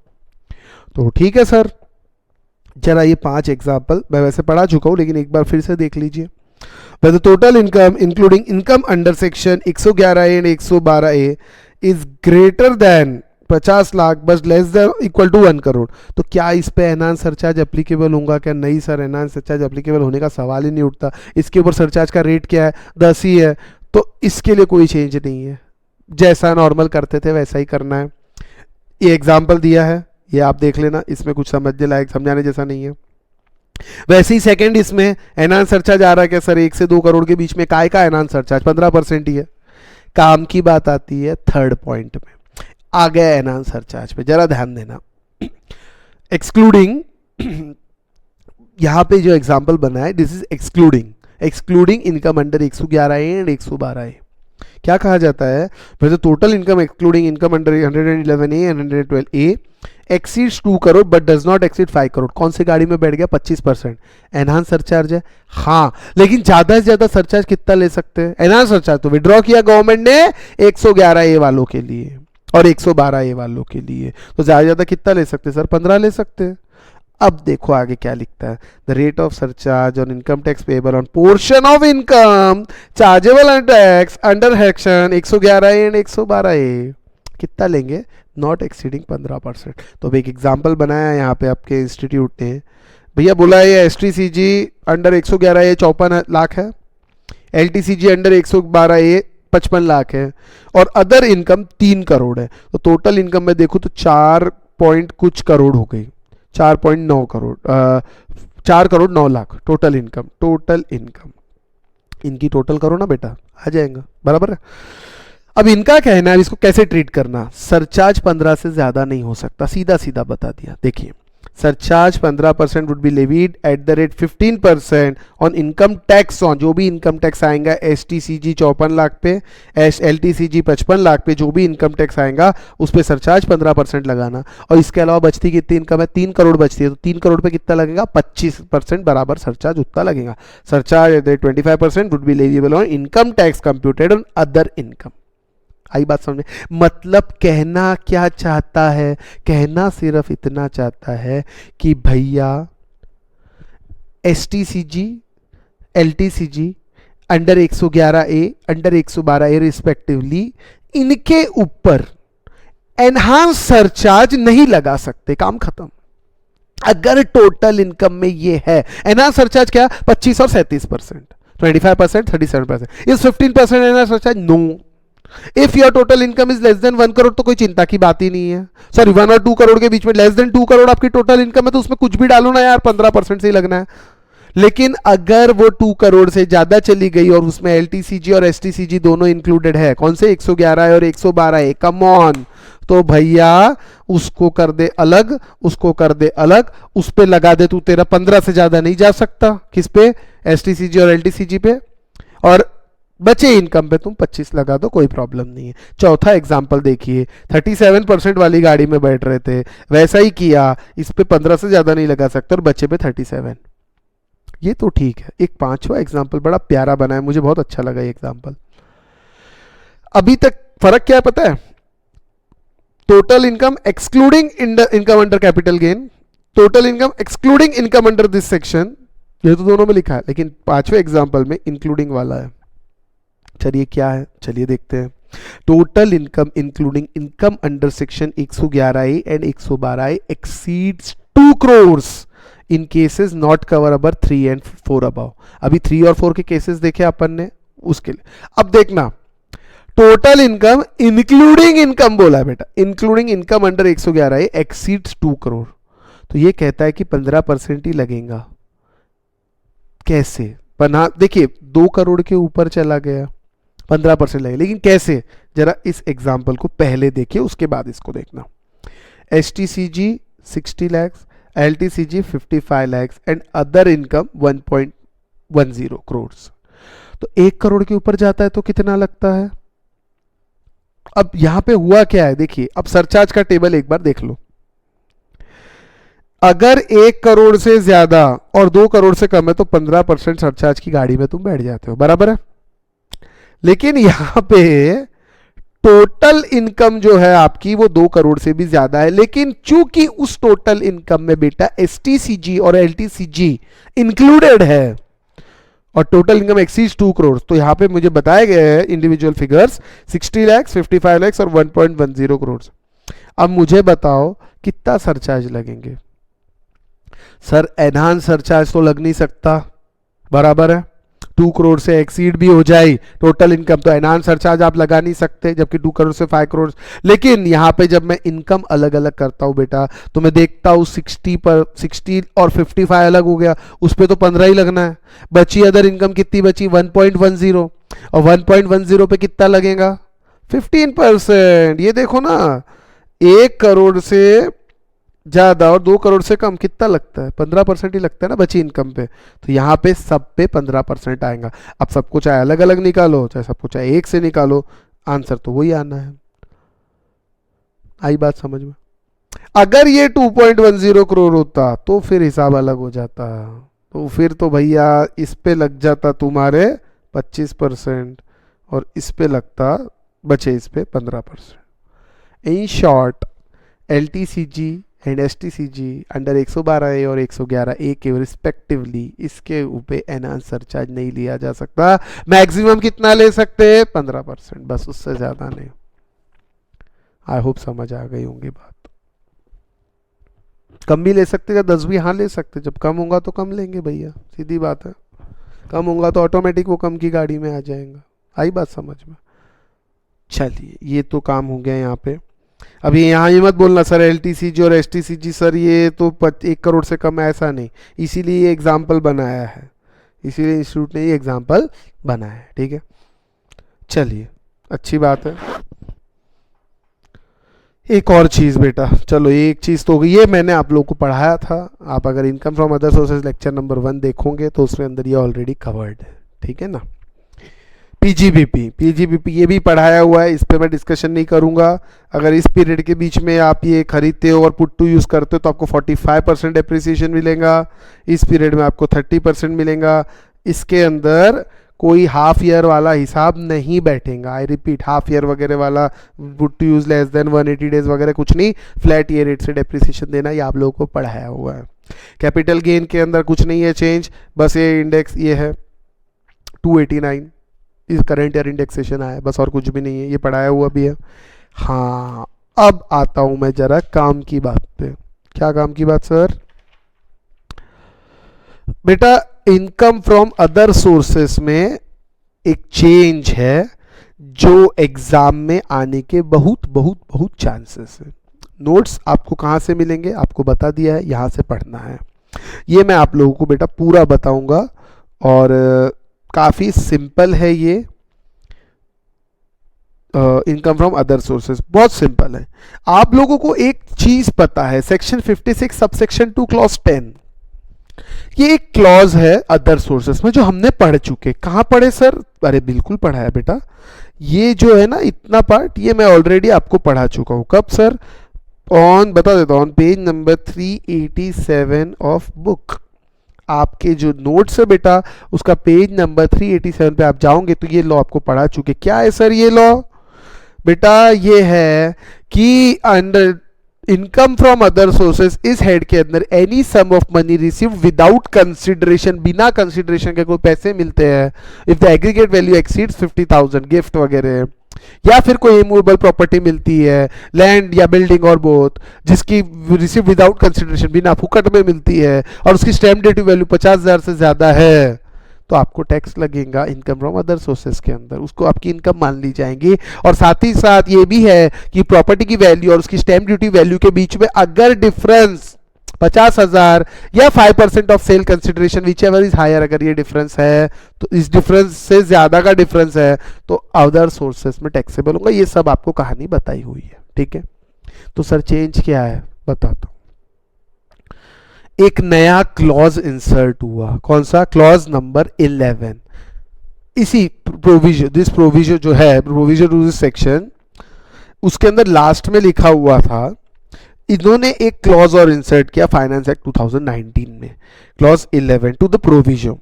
तो ठीक है सर, जरा ये 5 एग्जाम्पल मैं वैसे पढ़ा चुका हूं, लेकिन एक बार फिर से देख लीजिए। Where the total income including income under section 111A and 112A is greater than 50 lakh बस less than equal to 1 crore, तो क्या इस पे एनहांस सरचार्ज एप्लीकेबल होगा? क्या नहीं सर, एनहांस सरचार्ज एप्लीकेबल होने का सवाल ही नहीं उठता। इसके ऊपर सरचार्ज का रेट क्या है? 10 ही है, तो इसके लिए कोई चेंज नहीं है, जैसा नॉर्मल करते थे वैसा ही करना है। ये एग्जाम्पल दिया है, ये आप देख लेना, इसमें कुछ समझने लायक, समझाने जैसा नहीं है। वैसे ही सेकंड इसमें एनहांस सरचार्ज आ रहा है क्या सर? 1 से 2 करोड़ के बीच में काय का एनहांस सरचार्ज? 15% ही है। काम की बात आती है थर्ड पॉइंट में, आ गया एनहांस सरचार्ज पे, जरा ध्यान देना। एक्सक्लूडिंग, यहां पे जो एग्जांपल बना है this is excluding income under 111A and 112A। क्या कहा जाता है? Total income excluding income under 111A and 112A exceeds 2 crore but does not exceed 5 crore. कौन सी गाड़ी में बैठ गया? 25%। एनहांस सरचार्ज है, हाँ, लेकिन ज्यादा से ज्यादा सरचार्ज कितना ले सकते हैं? एनहांस सरचार्ज तो विड्रॉ किया गवर्नमेंट ने 111 ए वालों के लिए और 112 ए वालों के लिए, तो ज्यादा से ज्यादा कितना ले सकते हैं सर? 15 ले सकते हैं। अब देखो आगे क्या लिखता है, the rate of surcharge on income tax payable on portion of income chargeable under tax under section 111 and 112 ए कितना लेंगे? Not exceeding 15%। तो अब एक एग्जांपल बनाया यहाँ पे आपके इंस्टीट्यूट ने, भैया बोला ये STCG अंडर 111 ए 54 लाख है, LTCG अंडर 112 ए 55 लाख है और अदर इनकम 3 करोड़ है। तो टोटल इनकम में देखो तो 4 पॉइंट कुछ करोड़ हो गई, 4.9 करोड़ 4 करोड़ 9 लाख टोटल इनकम इनकी टोटल करो ना बेटा, आ जाएगा बराबर है। अब इनका कहना है इसको कैसे ट्रीट करना, सरचार्ज 15 से ज्यादा नहीं हो सकता, सीधा सीधा बता दिया। देखिए surcharge 15% would be levied at the rate 15% on income tax on, जो भी इनकम टैक्स आएगा STCG 54 लाख पे, LTCG 55 लाख पे, जो भी इनकम टैक्स आएगा उस पर सरचार्ज 15% लगाना। और इसके अलावा बचती कितनी इनकम है? 3 करोड़ बचती है, तो 3 करोड़ पे कितना लगेगा? 25% बराबर सरचार्ज उतना लगेगा। Surcharge at the rate 25% would be leviable on income tax computed on other income. आई बात समझ में? मतलब कहना क्या चाहता है? कहना सिर्फ इतना चाहता है कि भैया STCG LTCG under 111 A under 112 A respectively इनके ऊपर एनहांस सरचार्ज नहीं लगा सकते, काम खत्म। अगर टोटल इनकम में ये है एनहांस सरचार्ज क्या? 25 और 37%, 25% 37%, इस 15% enhance surcharge no. If your total income is less than 1 crore तो कोई चिंता की बात ही नहीं है। सॉरी 1 और 2 करोड़ के बीच में, लेस देन 2 करोड़ आपकी टोटल इनकम है तो उसमें कुछ भी डालो ना यार, 15% से ही लगना है। लेकिन अगर वो 2 करोड़ से ज्यादा चली गई और उसमें LTCG और STCG दोनों इंक्लूडेड है, कौन से? 111 और 112 है, कम ऑन, तो भैया उसको कर दे अलग, उसको कर दे अलग, उस पे लगा दे तू, तेरा 15 से ज्यादा नहीं जा सकता। किस पे? STCG और LTCG पे, और बचे इनकम पे तुम 25 लगा दो, कोई प्रॉब्लम नहीं है। चौथा एग्जांपल देखिए, 37% वाली गाड़ी में बैठ रहे थे, वैसा ही किया, इस पे 15 से ज्यादा नहीं लगा सकते और बचे पे 37, ये तो ठीक है। एक पांचवा एग्जांपल बड़ा प्यारा बना है, मुझे बहुत अच्छा लगा ये एग्जांपल। अभी तक फर्क क्या है पता है? Total income excluding income under capital gain, total income excluding income under this section, ये तो दोनों में लिखा है, लेकिन पांचवें एग्जांपल में इंक्लूडिंग वाला है। चलिए क्या है, चलिए देखते हैं। Total income including income under section 111 A and 112 A exceeds 2 crore in cases not cover अबर 3 एंड 4 अबव। अभी 3 और 4 के केसेस देखे अपन ने, उसके लिए अब देखना टोटल इनकम इंक्लूडिंग इनकम बोला है बेटा, इंक्लूडिंग इनकम अंडर 111 ए एक्सीड्स 2 करोड़, तो ये कहता है कि 15% ही लगेगा। कैसे बना? देखिए 2 करोड़ के ऊपर चला गया 15% लगेगा, लेकिन कैसे? जरा इस एग्जाम्पल को पहले देखिए, उसके बाद इसको देखना। STCG 60 lakh, LTCG 55 lakh and other income 1.10 crore. तो 1 करोड़ के ऊपर जाता है तो कितना लगता है? अब यहां पे हुआ क्या है देखिए, अब सरचार्ज का टेबल एक बार देख लो। अगर 1 करोड़ से ज्यादा और 2 करोड़ से कम है तो 15% सरचार्ज की गाड़ी में तुम बैठ जाते हो, बराबर है। लेकिन यहां पे टोटल इनकम जो है आपकी वो 2 करोड़ से भी ज्यादा है, लेकिन चूंकि उस टोटल इनकम में बेटा STCG और LTCG इंक्लूडेड है और टोटल इनकम एक्सीज 2 करोड़, तो यहां पे मुझे बताए गए हैं इंडिविजुअल फिगर्स 60 लाख, 55 लाख और 1.10 करोड़। अब मुझे बताओ कितना सरचार्ज लगेंगे? सर एनहांस सरचार्ज तो लग नहीं सकता, बराबर है। 2 करोड़ से एक्सीड भी हो जाए टोटल इनकम तो एनहांस सरचार्ज आप लगा नहीं सकते, जबकि 2 करोड़ से 5 करोड़। लेकिन यहां पे जब मैं इनकम अलग अलग करता हूं बेटा, तो मैं देखता हूं 60 और 55 अलग हो गया, उस पर तो 15 ही लगना है। बची अदर इनकम कितनी बची? 1.10, और 1.10 पे कितना लगेगा? 15%। ये देखो ना, 1 करोड़ से ज्यादा और 2 करोड़ से कम कितना लगता है? 15% ही लगता है ना बची इनकम पे। तो यहाँ पे सब पे 15% आएगा। अब सबको चाहे अलग अलग निकालो, चाहे सबको चाहे एक से निकालो, आंसर तो वही आना है। आई बात समझ में? अगर ये 2.10 करोड़ होता तो फिर हिसाब अलग हो जाता, तो फिर तो भैया इस पे लग जाता तुम्हारे 25% और इस पे लगता, बचे इस पे 15%। In short LTCG and STCG under 112A और 111A के रिस्पेक्टिवली इसके ऊपर एनहांस सरचार्ज नहीं लिया जा सकता। मैक्सिमम कितना ले सकते हैं? 15%, बस उससे ज्यादा नहीं। आई होप समझ आ गई होंगी बात। कम भी ले सकते हैं, 10 भी हाँ ले सकते, जब कम होगा तो कम लेंगे भैया, सीधी बात है। कम होगा तो ऑटोमेटिक वो कम की गाड़ी में आ जाएगा। आई बात समझ में? चलिए ये तो काम हो गया यहाँ पे। अभी यहाँ ये मत बोलना सर LTCG और STCG सर ये तो 1 करोड़ से कम है, ऐसा नहीं, इसीलिए ये एग्जाम्पल बनाया है, इसीलिए इंस्टीट्यूट ने ये एग्जाम्पल बनाया है, ठीक है। चलिए अच्छी बात है। एक और चीज़ बेटा, चलो एक चीज़ तो होगी, ये मैंने आप लोगों को पढ़ाया था। आप अगर income from other sources lecture number 1 देखोगे तो उसमें अंदर ये ऑलरेडी कवर्ड है, ठीक है ना। पीजीबीपी ये भी पढ़ाया हुआ है, इस पर मैं डिस्कशन नहीं करूंगा। अगर इस पीरियड के बीच में आप ये खरीदते हो और पुट टू यूज़ करते हो तो आपको 45% डेप्रिसिएशन मिलेगा, इस पीरियड में आपको 30% मिलेगा। इसके अंदर कोई हाफ ईयर वाला हिसाब नहीं बैठेगा, आई रिपीट, हाफ ईयर वगैरह वाला put to use less than 180 days वगैरह कुछ नहीं, फ्लैट ईयर रेट से डेप्रिसिएशन देना, ये आप लोगों को पढ़ाया हुआ है। कैपिटल गेन के अंदर कुछ नहीं है चेंज, बस ये इंडेक्स ये है 289, इस करंट ईयर इंडेक्सेशन आया, बस और कुछ भी नहीं है, ये पढ़ाया हुआ भी है। हाँ अब आता हूं मैं जरा काम की बात पे। क्या काम की बात सर? बेटा इनकम फ्रॉम अदर सोर्सेस में एक चेंज है जो एग्जाम में आने के बहुत बहुत बहुत चांसेस है। नोट्स आपको कहाँ से मिलेंगे आपको बता दिया है, यहाँ से पढ़ना है। ये मैं आप लोगों को बेटा पूरा बताऊंगा और काफ़ी सिंपल है ये। इनकम फ्रॉम अदर सोर्सेस बहुत सिंपल है। आप लोगों को एक चीज पता है, सेक्शन 56 सबसेक्शन 2 क्लॉज 10, ये एक क्लॉज है अदर सोर्सेस में जो हमने पढ़ चुके। कहाँ पढ़े सर? अरे बिल्कुल पढ़ा है बेटा, ये जो है ना इतना पार्ट ये मैं ऑलरेडी आपको पढ़ा चुका हूँ। कब सर? ऑन बता देता हूँ, on page number 387 of book. आपके जो नोट्स है बेटा उसका पेज नंबर 387 पे आप जाओगे तो ये लॉ आपको पढ़ा चुके। क्या है सर ये लॉ? बेटा ये है कि under income from other sources इस हेड के अंदर any sum of money received without consideration, बिना कंसिडरेशन के कोई पैसे मिलते हैं, if the aggregate value exceeds 50,000, gift वगैरह, या फिर कोई इमूवेबल प्रॉपर्टी मिलती है, लैंड या बिल्डिंग और बोथ, जिसकी रिसीव विदाउट कंसिडरेशन, बिना फुकट में मिलती है और उसकी स्टैम्प ड्यूटी वैल्यू 50,000 से ज्यादा है, तो आपको टैक्स लगेगा इनकम फ्रॉम अदर सोर्सेज के अंदर, उसको आपकी इनकम मान ली जाएंगी। और साथ ही साथ ये भी है कि प्रॉपर्टी की वैल्यू और उसकी स्टैम्प ड्यूटी वैल्यू के बीच में अगर डिफरेंस 50,000 या 5% of sale consideration whichever is higher, अगर ये डिफरेंस है तो इस डिफरेंस से ज्यादा का डिफरेंस है तो अदर सोर्सेस में टैक्सेबल होगा। ये सब आपको कहानी बताई हुई है, ठीक है। तो सर चेंज क्या है बताता हूं। एक नया क्लॉज इंसर्ट हुआ, कौन सा? Clause number 11। इसी प्रोविजन, दिस प्रोविजन जो है प्रोविजन टू सेक्शन, उसके अंदर लास्ट में लिखा हुआ था, इन्होंने एक क्लॉज और इंसर्ट किया फाइनेंस एक्ट 2019 में, क्लॉज 11 टू द प्रोविजन।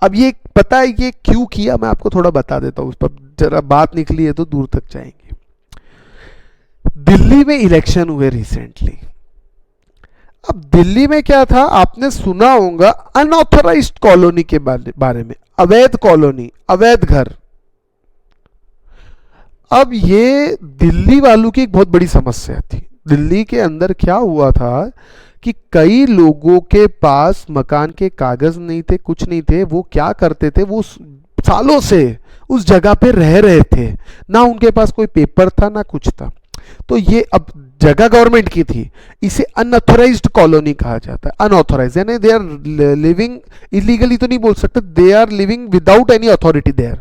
अब ये पता है ये क्यों किया, मैं आपको थोड़ा बता देता हूं, उस पर जरा बात निकली है तो दूर तक जाएंगे। दिल्ली में इलेक्शन हुए रिसेंटली। अब दिल्ली में क्या था, आपने सुना होगा अनऑथराइज्ड कॉलोनी के बारे में, अवैध कॉलोनी, अवैध घर। अब ये दिल्ली वालों की एक बहुत बड़ी समस्या थी। दिल्ली के अंदर क्या हुआ था कि कई लोगों के पास मकान के कागज नहीं थे, कुछ नहीं थे, वो क्या करते थे, वो सालों से उस जगह पे रह रहे थे, ना उनके पास कोई पेपर था ना कुछ था। तो ये अब जगह गवर्नमेंट की थी, इसे अनऑथराइज्ड कॉलोनी कहा जाता है। अनऑथराइज्ड यानी दे आर लिविंग इलीगली, तो नहीं बोल सकते, they are living without any authority there,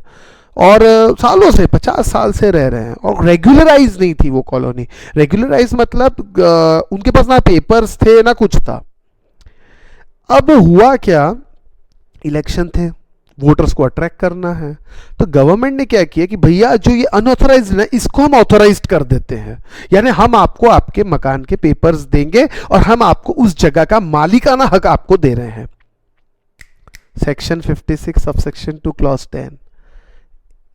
और सालों से 50 साल से रह रहे हैं, और रेगुलराइज नहीं थी वो कॉलोनी। रेगुलराइज मतलब उनके पास ना पेपर्स थे ना कुछ था। अब हुआ क्या, इलेक्शन थे, वोटर्स को अट्रैक्ट करना है। तो गवर्नमेंट ने क्या किया कि भैया जो ये अनऑथराइज्ड है इसको हम ऑथराइज्ड कर देते हैं, यानी हम आपको आपके मकान के पेपर्स देंगे और हम आपको उस जगह का मालिकाना हक आपको दे रहे हैं। Section 56 subsection 2 clause 10,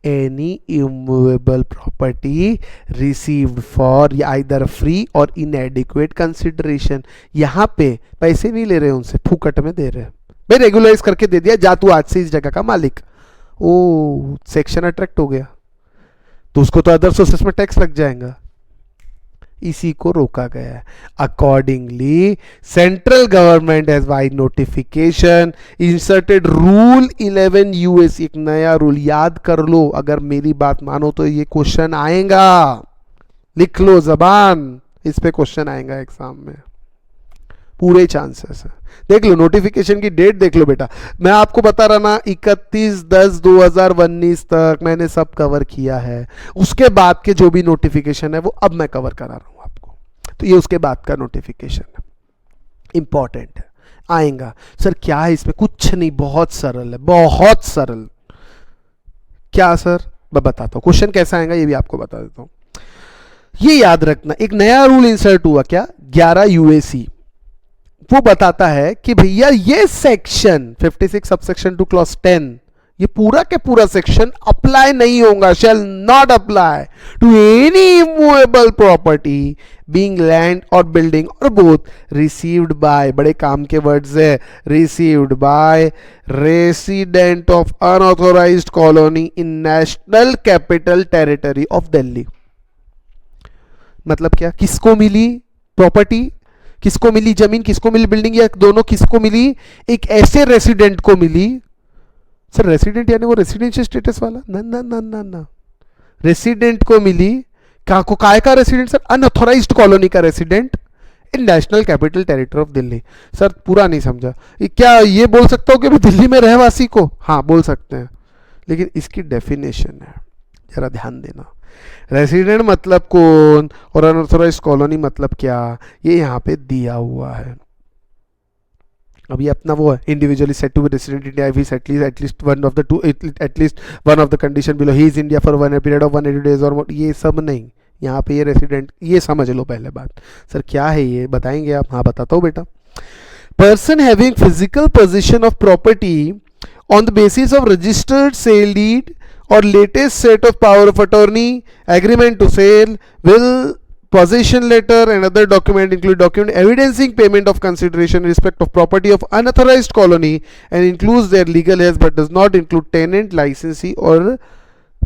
any immovable property received for either free और इनएडिक्वेट कंसिडरेशन, यहां पे पैसे नहीं ले रहे उनसे, फूकट में दे रहे हैं, भाई रेगुलराइज करके दे दिया, जा तू आज से इस जगह का मालिक। ओ सेक्शन अट्रैक्ट हो गया तो उसको तो अदर सोर्सेस में टैक्स लग जाएगा, इसी को रोका गया है। Accordingly central government has by notification inserted rule 11 US, एक नया रूल, याद कर लो, अगर मेरी बात मानो तो ये क्वेश्चन आएगा, लिख लो जबान, इस पे क्वेश्चन आएगा एग्जाम में, पूरे चांसेस है। देख लो नोटिफिकेशन की डेट देख लो बेटा, मैं आपको बता रहा ना 31/10/2019 तक मैंने सब कवर किया है, उसके बाद के जो भी नोटिफिकेशन है वो अब मैं कवर करा रहा हूं आपको, तो ये उसके बाद का नोटिफिकेशन है, इंपॉर्टेंट है, आएगा। सर क्या है इसमें? कुछ नहीं, बहुत सरल है, बहुत सरल। क्या सर? मैं बताता हूं क्वेश्चन कैसा आएगा, ये भी आपको बता देता हूं। ये याद रखना, एक नया रूल इंसर्ट हुआ, क्या 11 यूएसी, वो बताता है कि भैया ये सेक्शन 56 सबसेक्शन 2 क्लॉज 10, ये पूरा के पूरा सेक्शन अप्लाई नहीं होगा, shall not apply to any immovable property being land और बिल्डिंग और बोथ रिसीव्ड बाय, बड़े काम के वर्ड्स है, received by resident of unauthorised colony in national capital territory of Delhi. मतलब क्या, किसको मिली प्रॉपर्टी, किसको मिली जमीन, किसको मिली बिल्डिंग, या दोनों किसको मिली? एक ऐसे रेसिडेंट को मिली। सर रेसिडेंट यानी वो रेसिडेंशियल स्टेटस वाला? ना ना ना ना ना, रेसिडेंट को मिली, काय का रेसिडेंट सर? अनऑथोराइज्ड कॉलोनी का resident in national capital territory of Delhi. Sir पूरा नहीं समझा, क्या ये बोल सकता हूं कि मैं दिल्ली में रहवासी को? हाँ बोल सकते हैं, लेकिन इसकी डेफिनेशन है, जरा ध्यान देना। रेसिडेंट मतलब कौन और अनऑथोराइज्ड कॉलोनी मतलब क्या, ये यहां पे दिया हुआ है। अब ये अपना वो है, individually said to be resident India if he at least one of the two, at least one of the condition below, he is India for one period of 180 days और मोर, ये सब नहीं, यहाँ पे ये रेसिडेंट, ये समझ लो पहले बात। सर क्या है ये, बताएंगे आप? हाँ बताता हूँ बेटा। Person having physical position of property on the basis of registered sale deed or latest set of power of attorney, agreement to sale, will, possession letter and other document include document evidencing payment of consideration in respect of property of unauthorized colony and includes their legal heirs but does not include tenant, licensee or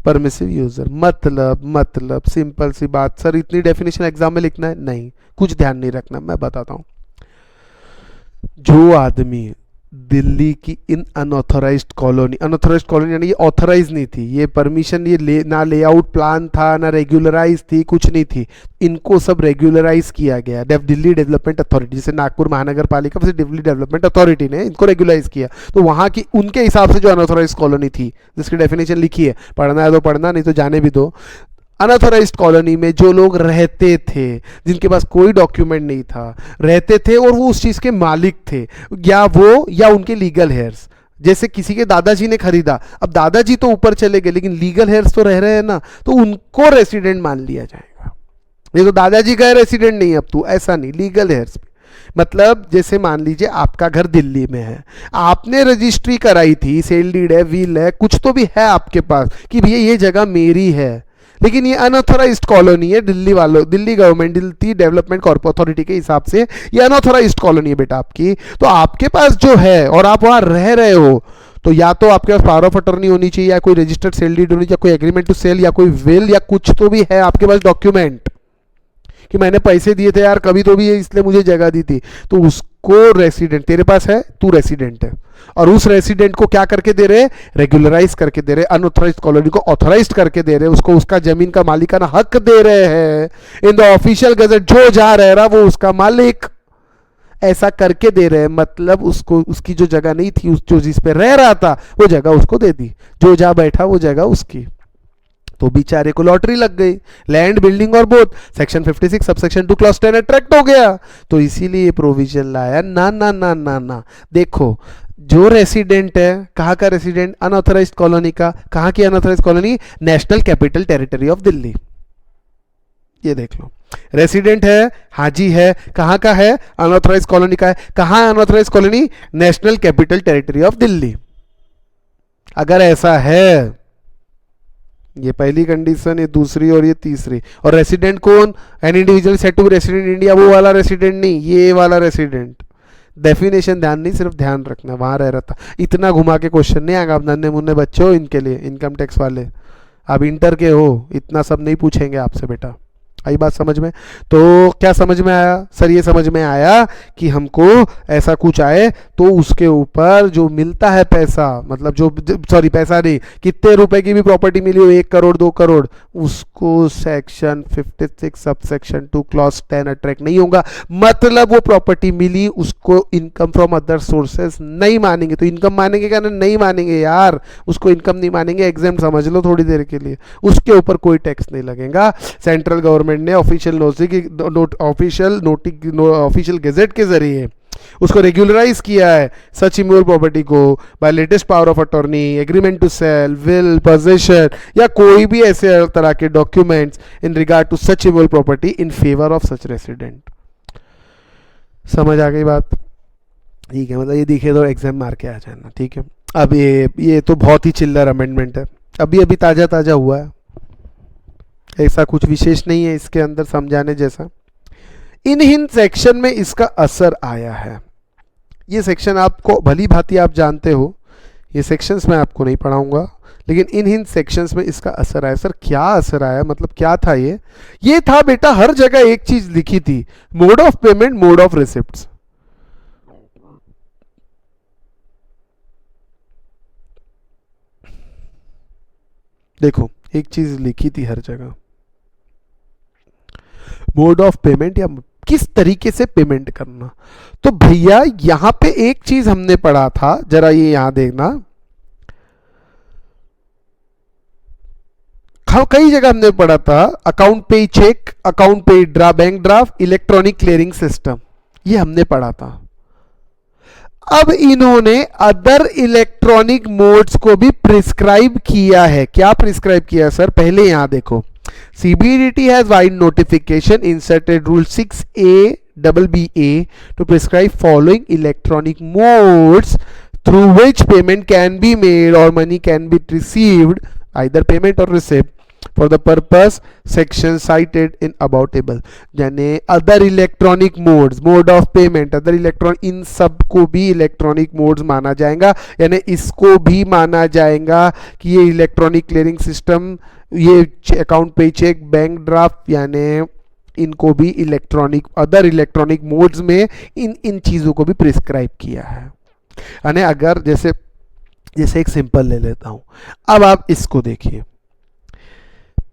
permissive user। मतलब सिंपल सी बात। सर इतनी डेफिनेशन एग्जाम में लिखना है? नहीं, कुछ ध्यान नहीं रखना, मैं बताता हूं। जो आदमी दिल्ली की इन अनऑथोराइज्ड कॉलोनी यानी ये ऑथराइज नहीं थी, ये परमिशन, ये ना लेआउट प्लान था, ना रेगुलराइज थी, कुछ नहीं थी, इनको सब रेगुलराइज किया गया दिल्ली डेवलपमेंट अथॉरिटी, जैसे नागपुर महानगर पालिका वैसे दिल्ली डेवलपमेंट अथॉरिटी ने इनको रेगुलराइज किया। तो वहां की उनके हिसाब से जो अनऑथोराइज्ड कॉलोनी थी, जिसकी डेफिनेशन लिखी है, पढ़ना है तो पढ़ना, नहीं तो जाने भी दो। अनऑथोराइज्ड कॉलोनी में जो लोग रहते थे, जिनके पास कोई डॉक्यूमेंट नहीं था, रहते थे और वो उस चीज के मालिक थे, या वो या उनके लीगल हेयर्स, जैसे किसी के दादाजी ने खरीदा, अब दादाजी तो ऊपर चले गए लेकिन लीगल हेयर्स तो रह रहे हैं ना, तो उनको रेसिडेंट मान लिया जाएगा। ये तो दादाजी का रेसिडेंट नहीं, अब तू ऐसा नहीं, लीगल हेयर्स। मतलब जैसे मान लीजिए आपका घर दिल्ली में है, आपने रजिस्ट्री कराई थी, सेल डीड है, व्हील है, कुछ तो भी है आपके पास कि भैया ये जगह मेरी है, लेकिन ये अनऑथोराइज्ड कॉलोनी है, दिल्ली वालों, Delhi government, Delhi development authority के हिसाब से ये अनऑथोराइज्ड कॉलोनी है बेटा आपकी। तो आपके पास जो है और आप वहां रह रहे हो, तो या तो आपके पास पावर ऑफ अटॉर्नी होनी चाहिए, या कोई रजिस्टर्ड सेल डीड होनी चाहिए, कोई एग्रीमेंट टू सेल, या कोई विल, या कुछ तो भी है आपके पास डॉक्यूमेंट कि मैंने पैसे दिए थे यार कभी तो भी, इसलिए मुझे जगह दी थी। तो उसको रेसिडेंट, तेरे पास है, तू रेसिडेंट है, और उस रेसिडेंट को क्या करके दे रहे? रेगुलराइज करके दे रहे, अनऑथराइज्ड कॉलोनी को ऑथराइज्ड करके दे रहे, उसको उसका जमीन का मालिकाना हक दे रहे हैं। इन द ऑफिशियल गजट जो जा रह रहा वो उसका मालिक, ऐसा करके दे रहे हैं। मतलब उसको, उसकी जो जगह नहीं थी, जो जिस पे रह रहा था वो जगह उसको दे दी, जो जा बैठा वो जगह उसकी। तो बेचारे को लॉटरी लग गई, लैंड, बिल्डिंग और both, section 56 subsection 2 clause 10 attract हो गया। तो इसीलिए प्रोविजन लाया। ना ना ना ना ना, देखो जो रेसिडेंट है, कहाँ का रेसिडेंट, अनऑथराइज्ड कॉलोनी का, कहाँ की unauthorised colony, national capital territory of Delhi. ये देख लो, रेसिडेंट है, हाजी है, कहाँ का है, अनऑथराइज्ड कॉलोनी का है, कहाँ unauthorised colony, national capital territory of Delhi. अगर ऐसा है, ये पहली कंडीशन, ये दूसरी और ये तीसरी, और रेसिडेंट कौन, an individual said to be resident India, वो वाला रेसिडेंट नहीं, ये वाला रेसिडेंट। डेफिनेशन ध्यान नहीं, सिर्फ ध्यान रखना, वहां रह रहा था। इतना घुमा के क्वेश्चन नहीं आएगा। आप नन्हे मुन्ने बच्चे हो, इनके लिए, इनकम टैक्स वाले, आप इंटर के हो, इतना सब नहीं पूछेंगे आपसे बेटा। आई बात समझ में? तो क्या समझ में आया सर? ये समझ में आया कि हमको ऐसा कुछ आए तो उसके ऊपर जो मिलता है पैसा, मतलब जो, सॉरी पैसा नहीं, कितने रुपए की भी प्रॉपर्टी मिली हो, 1 करोड़ 2 करोड़, उसको section 56 sub section 2 clause 10 attract नहीं होगा। मतलब वो प्रॉपर्टी मिली, उसको इनकम फ्रॉम अदर सोर्सेस नहीं मानेंगे। तो इनकम मानेंगे क्या? नहीं मानेंगे यार, उसको इनकम नहीं मानेंगे, एग्जाम समझ लो थोड़ी देर के लिए। उसके ऊपर कोई टैक्स नहीं लगेगा। सेंट्रल गवर्नमेंट ने ऑफिशियल गेजेट के जरिए उसको रेगुलराइज किया है, सच इमूवेबल प्रॉपर्टी को, by latest power of attorney, agreement to sale, will, possession या कोई भी ऐसे तरह के documents in regard to such immovable property in favour of such resident. समझ आ गई बात? ठीक है, मतलब ये दिखे तो एग्जाम मार के आ जाना। ठीक है, अब ये तो बहुत ही चिल्लर अमेंडमेंट है, अभी ताजा ताजा हुआ है, ऐसा कुछ विशेष नहीं है इसके अंदर समझाने जैसा। इन सेक्शन में इसका असर आया है। ये सेक्शन आपको भली भांति आप जानते हो, ये सेक्शंस मैं आपको नहीं पढ़ाऊंगा, लेकिन इन सेक्शंस में इसका असर आया। सर क्या असर आया, मतलब क्या था ये था बेटा, हर जगह एक चीज लिखी थी, mode of payment, mode of receipts. देखो एक चीज लिखी थी हर जगह, मोड ऑफ पेमेंट या किस तरीके से पेमेंट करना। तो भैया यहां पे एक चीज हमने पढ़ा था, जरा ये यहां देखना, कई जगह हमने पढ़ा था, अकाउंट पे चेक, अकाउंट पे bank draft, electronic clearing system, ये हमने पढ़ा था। अब इन्होंने अदर इलेक्ट्रॉनिक मोड्स को भी प्रिस्क्राइब किया है। क्या प्रिस्क्राइब किया है सर? पहले यहां देखो, CBDT has wide notification inserted rule 6A to prescribe following electronic modes through which payment can be made or money can be received, either payment or receipt, for the purpose section cited in above table। यानी other electronic modes, mode of payment, other electronic, इन सब को भी इलेक्ट्रॉनिक मोड्स माना जाएगा। यानी इसको भी माना जाएगा कि ये इलेक्ट्रॉनिक क्लियरिंग सिस्टम, ये account payee check, bank draft, यानी इनको भी इलेक्ट्रॉनिक, अदर इलेक्ट्रॉनिक मोड्स में इन चीज़ों को भी प्रिस्क्राइब किया है। यानी अगर जैसे एक सिंपल ले लेता हूँ, अब आप इसको देखिए,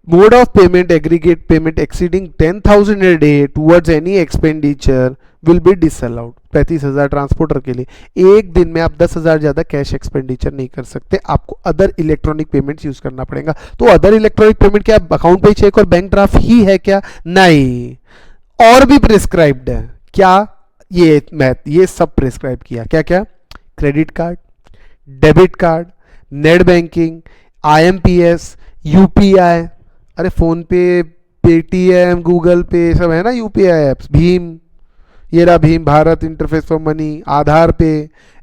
mode of payment, aggregate payment exceeding 10,000 a day towards any expenditure will be disallowed. 35,000 transporter के लिए, एक दिन में आप 10,000 ज्यादा कैश एक्सपेंडिचर नहीं कर सकते, आपको अदर इलेक्ट्रॉनिक पेमेंट्स यूज करना पड़ेगा। तो अदर इलेक्ट्रॉनिक पेमेंट क्या अकाउंट पे चेक और बैंक ड्राफ्ट ही है क्या? नहीं, और भी प्रिस्क्राइब्ड है। क्या? ये सब प्रिस्क्राइब किया। क्या क्या? Credit card, debit card, net banking, IMPS, UPI, अरे PhonePe, Paytm, Google Pay, सब है ना UPI एप्स, भीम, ये रहा भीम, Bharat interface for money, Aadhaar pay,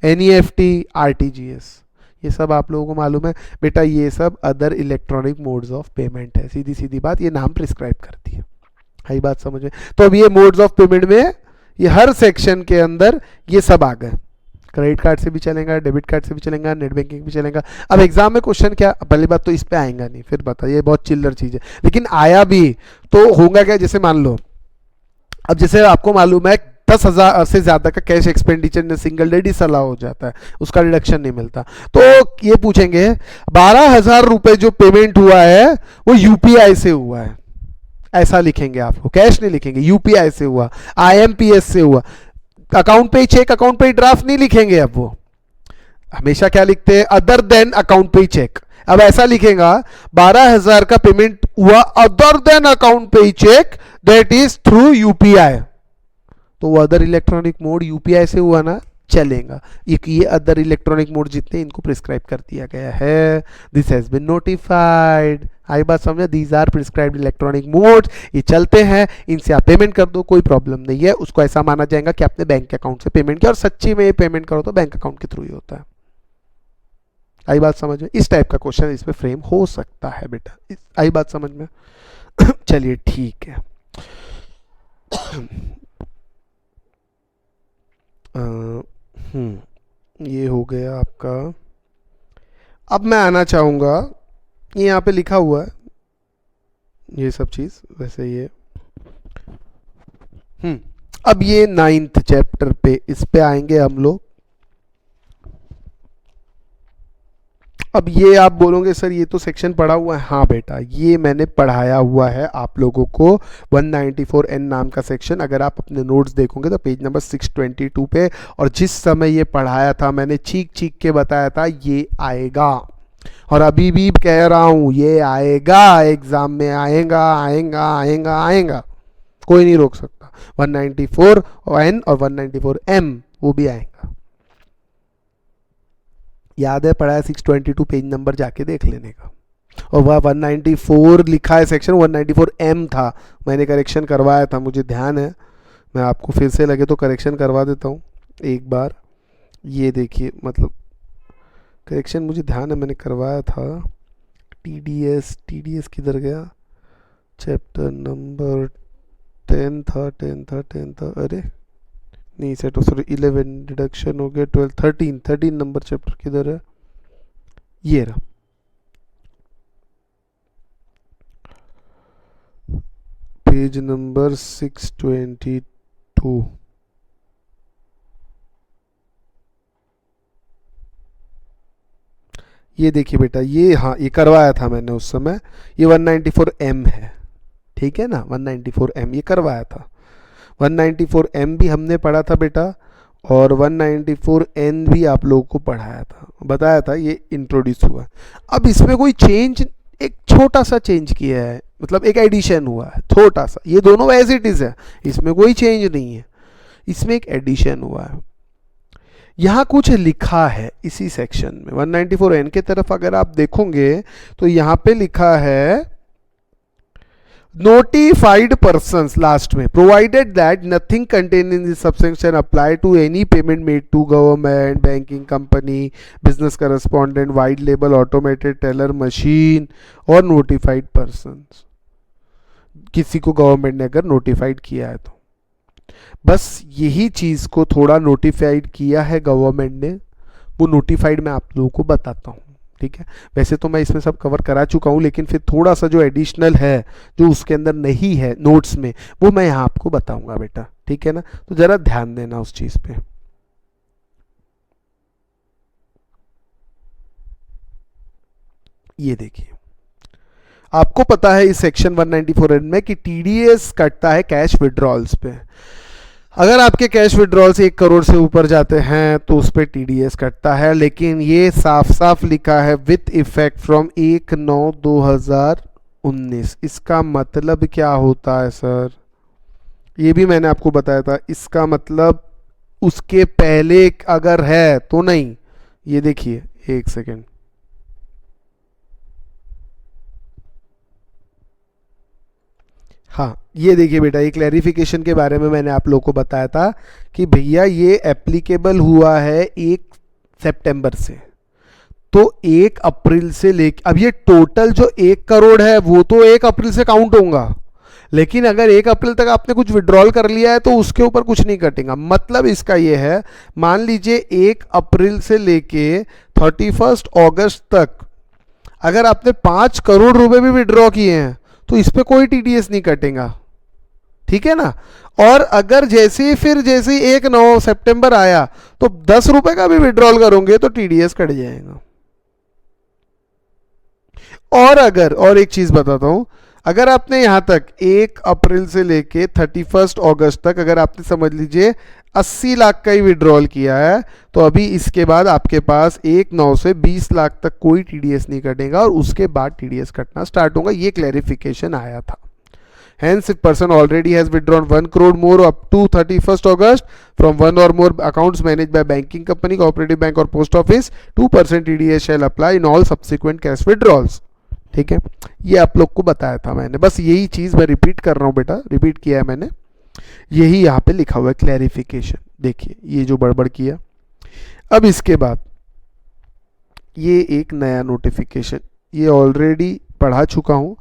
NEFT, RTGS, ये सब आप लोगों को मालूम है बेटा। ये सब other electronic modes of payment है, सीधी सीधी बात, ये नाम प्रिस्क्राइब करती है। हाई बात समझ में? तो अब ये मोड्स ऑफ पेमेंट में ये हर सेक्शन के अंदर ये सब आ गए। क्रेडिट कार्ड से भी चलेगा, डेबिट कार्ड से भी चलेगा, नेट बैंकिंग भी चलेगा। अब एग्जाम में क्वेश्चन क्या, पहली बात तो इस पे आएगा नहीं, फिर बता, ये बहुत चिल्लर चीज है, लेकिन आया भी तो होगा क्या, जैसे मान लो, अब जैसे आपको मालूम है 10,000 से ज्यादा का cash expenditure single day disallow हो जाता है, उसका डिडक्शन नहीं मिलता। तो ये पूछेंगे 12,000 रुपए जो पेमेंट हुआ है वो UPI से हुआ है, ऐसा लिखेंगे आपको, कैश नहीं लिखेंगे, UPI से हुआ, IMPS से हुआ, अकाउंट पे चेक, अकाउंट पे ड्राफ्ट नहीं लिखेंगे। अब वो हमेशा क्या लिखते हैं, other than account payee cheque. अब ऐसा लिखेगा 12,000 का पेमेंट हुआ other than account payee cheque that is through UPI, तो वो अदर इलेक्ट्रॉनिक मोड UPI से हुआ ना, चलेगा। एक ये अदर इलेक्ट्रॉनिक मोड जितने इनको प्रिस्क्राइब कर दिया गया है, दिस हैज बीन नोटिफाइड। आई बात समझे, these are prescribed electronic modes, ये चलते हैं, इनसे आप पेमेंट कर दो, कोई प्रॉब्लम नहीं है। उसको ऐसा माना जाएगा कि आपने बैंक अकाउंट से पेमेंट किया, और सच्ची में ये पेमेंट करो तो बैंक अकाउंट के थ्रू ही होता है। आई बात समझ में? इस टाइप का क्वेश्चन इसमें फ्रेम हो सकता है बेटा, आई बात समझ में? चलिए ठीक है। ये हो गया आपका। अब मैं आना चाहूँगा, ये यहाँ पे लिखा हुआ है ये सब चीज़, वैसे ये अब ये 9th चैप्टर पे, इस पे आएंगे हम लोग। अब ये आप बोलोगे सर ये तो सेक्शन पढ़ा हुआ है। हाँ बेटा, ये मैंने पढ़ाया हुआ है आप लोगों को, 194N नाम का सेक्शन। अगर आप अपने नोट्स देखोगे तो पेज नंबर 622 पे, और जिस समय ये पढ़ाया था मैंने चीख चीख के बताया था ये आएगा, और अभी भी कह रहा हूँ ये आएगा, एग्जाम में आएगा आएगा आएगा आएगा, कोई नहीं रोक सकता। 194N और 194M वो भी आएगा। याद है पढ़ा है 622 पेज नंबर जाके देख लेने का। और वह 194 लिखा है सेक्शन, 194M था, मैंने करेक्शन करवाया था, मुझे ध्यान है। मैं आपको फिर से लगे तो करेक्शन करवा देता हूँ एक बार। ये देखिए, मतलब करेक्शन मुझे ध्यान है मैंने करवाया था। TDS किधर गया? चैप्टर नंबर 10 था। अरे नहीं, सेट सॉरी 11 डिडक्शन हो गया, 12 13 नंबर चैप्टर किधर है? ये रहा, पेज नंबर 622। ये देखिए बेटा, ये हाँ ये करवाया था मैंने उस समय। ये 194M है, ठीक है ना, 194M ये करवाया था। 194M भी हमने पढ़ा था बेटा, और 194N भी आप लोगों को पढ़ाया था, बताया था, ये इंट्रोड्यूस हुआ। अब इसमें कोई चेंज, एक छोटा सा चेंज किया है, मतलब एक एडिशन हुआ है छोटा सा। ये दोनों एज इट इज है, इसमें कोई चेंज नहीं है, इसमें एक एडिशन हुआ है। यहाँ कुछ लिखा है इसी सेक्शन में 194N के तरफ अगर आप देखोगे तो यहाँ पे लिखा है notified persons लास्ट में, provided that nothing contained in this subsection apply to any payment made to government, banking company, business correspondent, white label, automated teller machine और notified persons। किसी को गवर्नमेंट ने अगर नोटिफाइड किया है तो, बस यही चीज को थोड़ा नोटिफाइड किया है गवर्नमेंट ने, वो नोटिफाइड मैं आप लोगों को बताता हूँ, ठीक है। वैसे तो मैं इसमें सब कवर करा चुका हूँ, लेकिन फिर थोड़ा सा जो एडिशनल है, जो उसके अंदर नहीं है नोट्स में, वो मैं यहाँ आपको बताऊंगा बेटा, ठीक है ना। तो जरा ध्यान देना उस चीज पे। ये देखिए, आपको पता है इस सेक्शन 194N में कि TDS कटता है कैश विड्रॉल्स पे। अगर आपके कैश विड्रॉल्स 1 करोड़ से ऊपर जाते हैं तो उस पर TDS कटता है, लेकिन ये साफ साफ लिखा है विथ इफेक्ट फ्रॉम 1/9/2019। इसका मतलब क्या होता है सर? ये भी मैंने आपको बताया था। इसका मतलब उसके पहले अगर है तो नहीं। ये देखिए, एक सेकेंड, हाँ ये देखिए बेटा, ये क्लैरिफिकेशन के बारे में मैंने आप लोगों को बताया था कि भैया ये एप्लीकेबल हुआ है 1 सितंबर से, तो 1 अप्रैल से लेके, अब ये टोटल जो 1 करोड़ है वो तो 1 अप्रैल से काउंट होगा, लेकिन अगर 1 अप्रैल तक आपने कुछ विड्रॉल कर लिया है तो उसके ऊपर कुछ नहीं कटेगा। मतलब इसका ये है, मान लीजिए 1 अप्रैल से लेके 31 अगस्त तक अगर आपने 5 करोड़ रुपए भी विड्रॉ किए हैं तो इस पे कोई TDS नहीं कटेगा, ठीक है ना। और अगर जैसे ही 1 सितंबर आया तो 10 रुपए का भी विड्रॉल करोगे तो TDS कट जाएगा। और एक चीज बताता हूं, अगर आपने यहां तक 1 अप्रैल से लेके 31 अगस्त तक अगर आपने समझ लीजिए 80 लाख का ही विड्रॉल किया है, तो अभी इसके बाद आपके पास 1/9 से 20 लाख तक कोई TDS नहीं कटेगा, और उसके बाद TDS कटना स्टार्ट होगा। ये क्लैरिफिकेशन आया था, Hence, if person already has withdrawn 1 crore more up to 31st August from one or more accounts managed by banking company, cooperative bank or post office, 2% TDS shall apply in all subsequent cash withdrawals. ठीक है, ये आप लोग को बताया था मैंने, बस यही चीज मैं रिपीट कर रहा हूँ बेटा, रिपीट किया है मैंने, यही यहाँ पे लिखा हुआ है क्लैरिफिकेशन। देखिए ये जो बड़बड़ किया। अब इसके बाद ये एक नया नोटिफिकेशन, ये ऑलरेडी पढ़ा चुका हूं।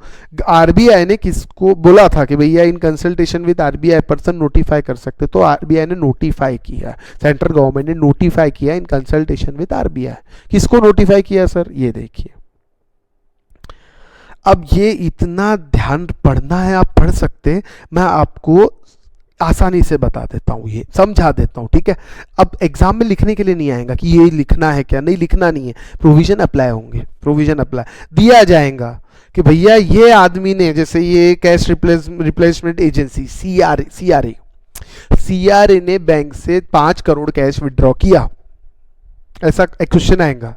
आरबीआई ने किसको बोला था कि भैया in consultation with RBI person notify कर सकते, तो आरबीआई ने नोटिफाई किया, सेंट्रल गवर्नमेंट ने नोटिफाई किया इन कंसल्टेशन विद आरबीआई। किसको नोटिफाई किया सर, ये देखिए। अब ये इतना ध्यान पढ़ना है, आप पढ़ सकते, मैं आपको आसानी से बता देता हूँ, ये समझा देता हूँ, ठीक है। अब एग्जाम में लिखने के लिए नहीं आएगा कि ये लिखना है क्या, नहीं लिखना नहीं है, प्रोविजन अप्लाई होंगे, प्रोविजन अप्लाई दिया जाएगा कि भैया ये आदमी ने, जैसे ये कैश रिप्लेसमेंट एजेंसी सीआरए ने बैंक से 5 करोड़ कैश विड्रॉ किया, ऐसा क्वेश्चन आएगा,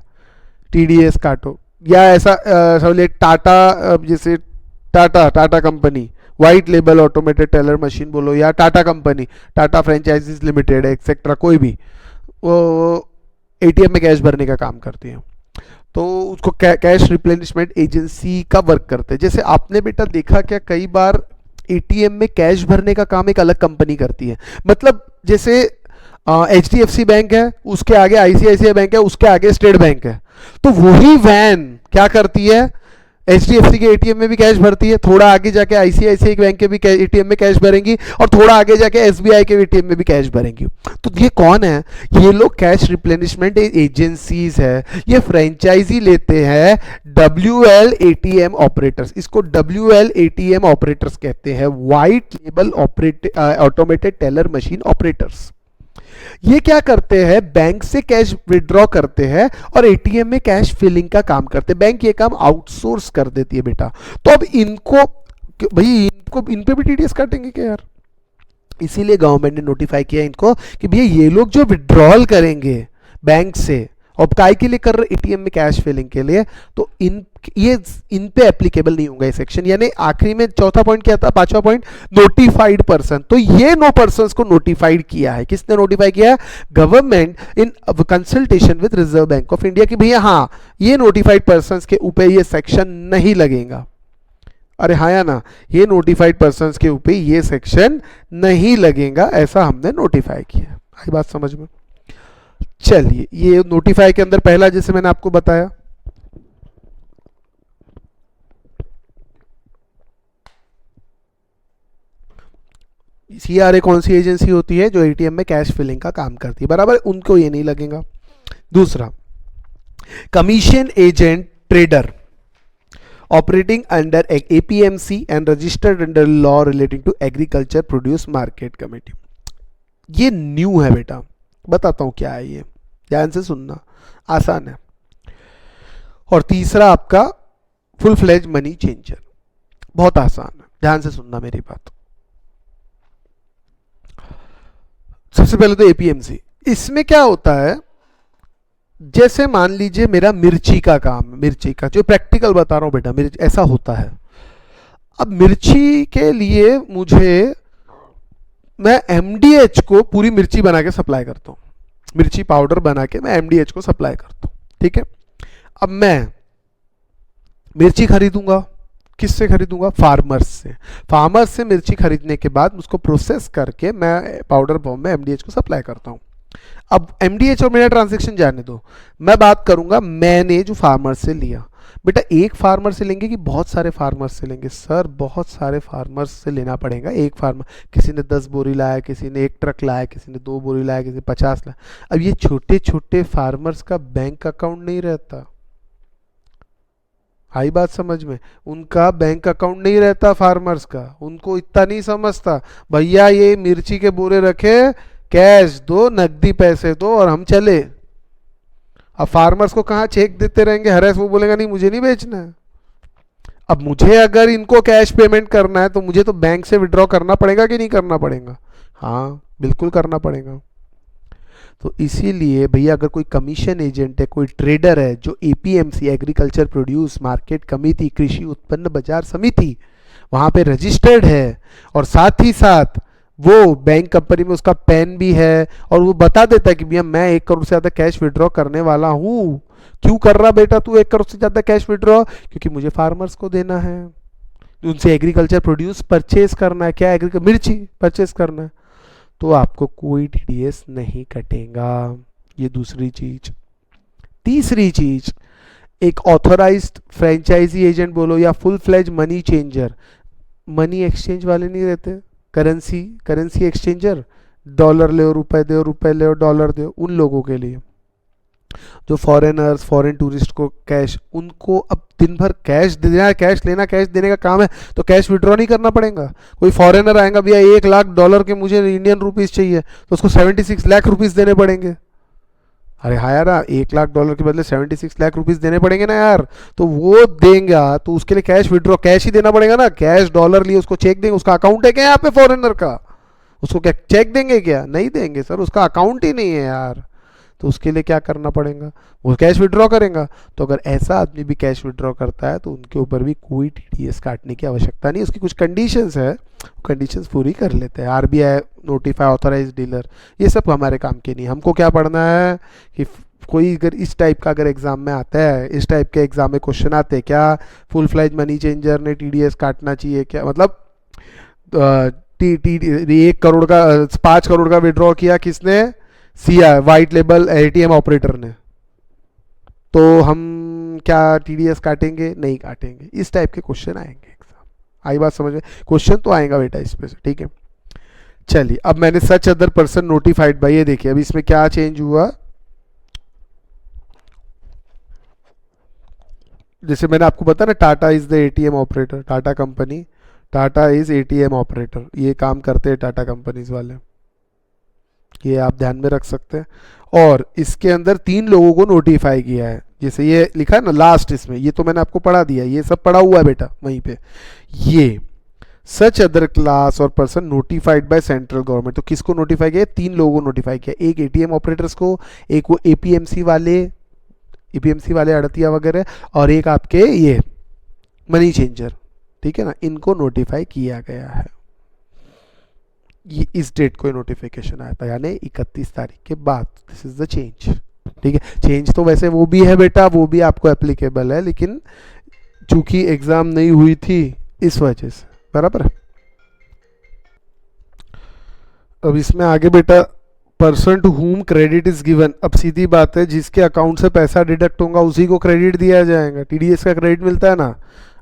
टीडीएस काटो, या ऐसा टाटा, जैसे Tata company white label automated teller machine बोलो, या Tata company, Tata franchises limited etcetera, कोई भी वो एटीएम में कैश भरने का काम करती है, तो उसको कैश रिप्लेनिशमेंट एजेंसी का वर्क करते हैं। जैसे आपने बेटा देखा क्या, कई बार एटीएम में कैश भरने का काम एक अलग कंपनी करती है, मतलब जैसे एचडीएफसी बैंक है, उसके आगे आईसीआईसीआई बैंक है, उसके आगे स्टेट बैंक है, तो वही वैन क्या करती है, एचडीएफसी के एटीएम में भी कैश भरती है, थोड़ा आगे जाके आईसीआईसीआई बैंक के भी एटीएम में कैश भरेंगी, और थोड़ा आगे जाके एसबीआई के एटीएम में भी कैश भरेंगी। तो ये कौन है, ये लोग कैश रिप्लेनिशमेंट एजेंसीज है, ये फ्रेंचाइजी लेते हैं WL ATM ऑपरेटर्स, इसको WL ATM ऑपरेटर्स कहते हैं, white label automated teller machine operators. ये क्या करते हैं, बैंक से कैश विड्रॉ करते हैं और एटीएम में कैश फिलिंग का काम करते हैं, बैंक ये काम आउटसोर्स कर देती है बेटा। तो अब इनको भाई, इन पे भी टीडीएस काटेंगे क्या यार, इसीलिए गवर्नमेंट ने नोटिफाई किया इनको कि भैया ये लोग जो विड्रॉल करेंगे बैंक से, और काय के लिए कर रहे, एटीएम में कैश फिलिंग के लिए, तो इन पे एप्लीकेबल नहीं होगा ये सेक्शन। यानी आखिरी में चौथा पॉइंट क्या था, 5वां पॉइंट, नोटिफाइड पर्सन, तो ये 9 पर्संस को नोटिफाइड किया है, किसने नोटिफाई किया है, government in consultation with reserve bank of India, कि भैया हाँ ये नोटिफाइड पर्संस के ऊपर ये सेक्शन नहीं लगेगा। अरे हाँ या ना, ये नोटिफाइड पर्संस के ऊपर ये सेक्शन नहीं लगेगा, ऐसा हमने नोटिफाई किया। आई बात समझ में। चलिए, ये नोटिफाई के अंदर पहला जैसे मैंने आपको बताया, सीआरए कौन सी एजेंसी होती है, जो एटीएम में कैश फिलिंग का काम करती है, बराबर, उनको ये नहीं लगेगा। दूसरा, commission agent trader operating under APMC and registered under law relating to agriculture produce market committee, ये न्यू है बेटा, बताता हूं क्या है ये, ध्यान से सुनना, आसान है। और तीसरा आपका फुल फ्लेज मनी चेंजर, बहुत आसान है, ध्यान से सुनना मेरी बात। सबसे पहले तो एपीएमसी, इसमें क्या होता है, जैसे मान लीजिए मेरा मिर्ची का काम, मिर्ची का जो प्रैक्टिकल बता रहा हूं बेटा, मिर्ची ऐसा होता है। अब मिर्ची के लिए मैं एमडीएच को पूरी मिर्ची बना के सप्लाई करता हूं, मिर्ची पाउडर बना के मैं एमडीएच को सप्लाई करता हूं, ठीक है। अब मैं मिर्ची खरीदूंगा, किससे खरीदूंगा, फार्मर्स से। फार्मर्स से मिर्ची खरीदने के बाद उसको प्रोसेस करके मैं पाउडर फॉर्म में एमडीएच को सप्लाई करता हूं। अब एमडीएच और मेरा ट्रांजैक्शन जाने दो, मैं बात करूंगा मैंने जो फार्मर से लिया। बेटा एक फार्मर से लेंगे कि बहुत सारे फार्मर से लेंगे, सर बहुत सारे फार्मर्स से लेना पड़ेगा। एक फार्मर, किसी ने 10 बोरी लाया, किसी ने 1 ट्रक लाया, किसी ने 2 बोरी लाया, किसी ने 50 लाया। अब ये छोटे छोटे फार्मर्स का बैंक अकाउंट नहीं रहता, आई बात समझ में, उनका बैंक अकाउंट नहीं रहता फार्मर्स का, उनको इतना नहीं समझता, भैया ये मिर्ची के बोरे रखे, कैश दो, नकदी पैसे दो और हम चले। अब फार्मर्स को कहाँ चेक देते रहेंगे, हरेस, वो बोलेगा नहीं मुझे नहीं बेचना है। अब मुझे अगर इनको कैश पेमेंट करना है तो मुझे तो बैंक से विड्रॉ करना पड़ेगा कि नहीं करना पड़ेगा, हाँ बिल्कुल करना पड़ेगा। तो इसीलिए भैया अगर कोई कमीशन एजेंट है, कोई ट्रेडर है जो APMC agriculture produce market committee, कृषि उत्पन्न बाजार समिति, वहाँ पे रजिस्टर्ड है और साथ ही साथ वो बैंक कंपनी में उसका पैन भी है और वो बता देता है कि भैया मैं 1 करोड़ से ज़्यादा कैश विड्रॉ करने वाला हूँ। क्यों कर रहा बेटा तू 1 करोड़ से ज़्यादा कैश विड्रॉ? क्योंकि मुझे फार्मर्स को देना है, उनसे एग्रीकल्चर प्रोड्यूस परचेज करना है। क्या? मिर्ची परचेज करना है। तो आपको कोई टीडीएस नहीं कटेगा। ये दूसरी चीज। तीसरी चीज, एक ऑथोराइज्ड फ्रेंचाइजी एजेंट बोलो या full fledge money changer, money exchange वाले नहीं रहते, करेंसी एक्सचेंजर, डॉलर ले रुपए दो, रुपए ले डॉलर दो, उन लोगों के लिए जो फॉरेनर्स फॉरेन टूरिस्ट को कैश, उनको अब दिन भर कैश देना है, कैश लेना, कैश देने का काम है, तो कैश विड्रॉ नहीं करना पड़ेगा। कोई फॉरेनर आएगा, भैया $1 लाख के मुझे इंडियन रुपीस चाहिए, तो उसको 76 लाख रुपीस देने पड़ेंगे। अरे हाँ यार, $1 लाख के बदले 76 लाख रुपीस देने पड़ेंगे ना यार, तो वो देंगे तो उसके लिए कैश विड्रॉ, कैश ही देना पड़ेगा ना। कैश डॉलर लिए उसको चेक देंगे, उसका अकाउंट है क्या यहाँ पे फॉरेनर का? उसको क्या चेक देंगे क्या? नहीं देंगे सर, उसका अकाउंट ही नहीं है यार। तो उसके लिए क्या करना पड़ेगा? वो कैश विड्रॉ करेगा। तो अगर ऐसा आदमी भी कैश विड्रॉ करता है तो उनके ऊपर भी कोई टीडीएस काटने की आवश्यकता नहीं। उसकी कुछ कंडीशंस है, कंडीशंस पूरी कर लेते हैं। आरबीआई नोटिफाई ऑथराइज डीलर, ये सब हमारे काम के नहीं। हमको क्या पढ़ना है कि कोई अगर इस टाइप का अगर एग्जाम में आता है, इस टाइप के एग्जाम में क्वेश्चन आते हैं, क्या फुल फ्लैज मनी चेंजर ने टीडीएस काटना चाहिए क्या? मतलब 1 करोड़ का 5 करोड़ का विड्रॉ किया किसने? Siya white label ATM operator ने, तो हम क्या टीडीएस काटेंगे? नहीं काटेंगे। इस टाइप के क्वेश्चन आएंगे एग्जाम। आई बात समझ में? क्वेश्चन तो आएगा बेटा इस पे से, ठीक है। चलिए, अब मैंने such other person notified by, ये देखिए अब इसमें क्या चेंज हुआ। जैसे मैंने आपको बताया ना, Tata is the ATM operator, Tata company, Tata is ATM operator, ये काम करते हैं टाटा कंपनीज वाले, ये आप ध्यान में रख सकते हैं। और इसके अंदर 3 लोगों को नोटिफाई किया है, जैसे ये लिखा है ना लास्ट इसमें, ये तो मैंने आपको पढ़ा दिया, ये सब पढ़ा हुआ है बेटा वहीं पे। ये सच अदर क्लास और person notified by central government, तो किसको नोटिफाई किया? 3 लोगों को नोटिफाई किया। एक एटीएम ऑपरेटर्स को, एक वो एपीएमसी वाले अड़तिया वगैरह, और एक आपके ये मनी चेंजर, ठीक है ना, इनको नोटिफाई किया गया है। ये इस डेट को नोटिफिकेशन आया था, यानी 31 तारीख के बाद। दिस इज द चेंज, ठीक है। चेंज तो वैसे वो भी है बेटा, वो भी आपको एप्लीकेबल है, लेकिन चूंकि एग्जाम नहीं हुई थी इस वजह से, बराबर है। अब इसमें आगे बेटा, person to whom credit is given, अब सीधी बात है, जिसके अकाउंट से पैसा डिडक्ट होगा उसी को क्रेडिट दिया जाएगा। टीडीएस का क्रेडिट मिलता है ना।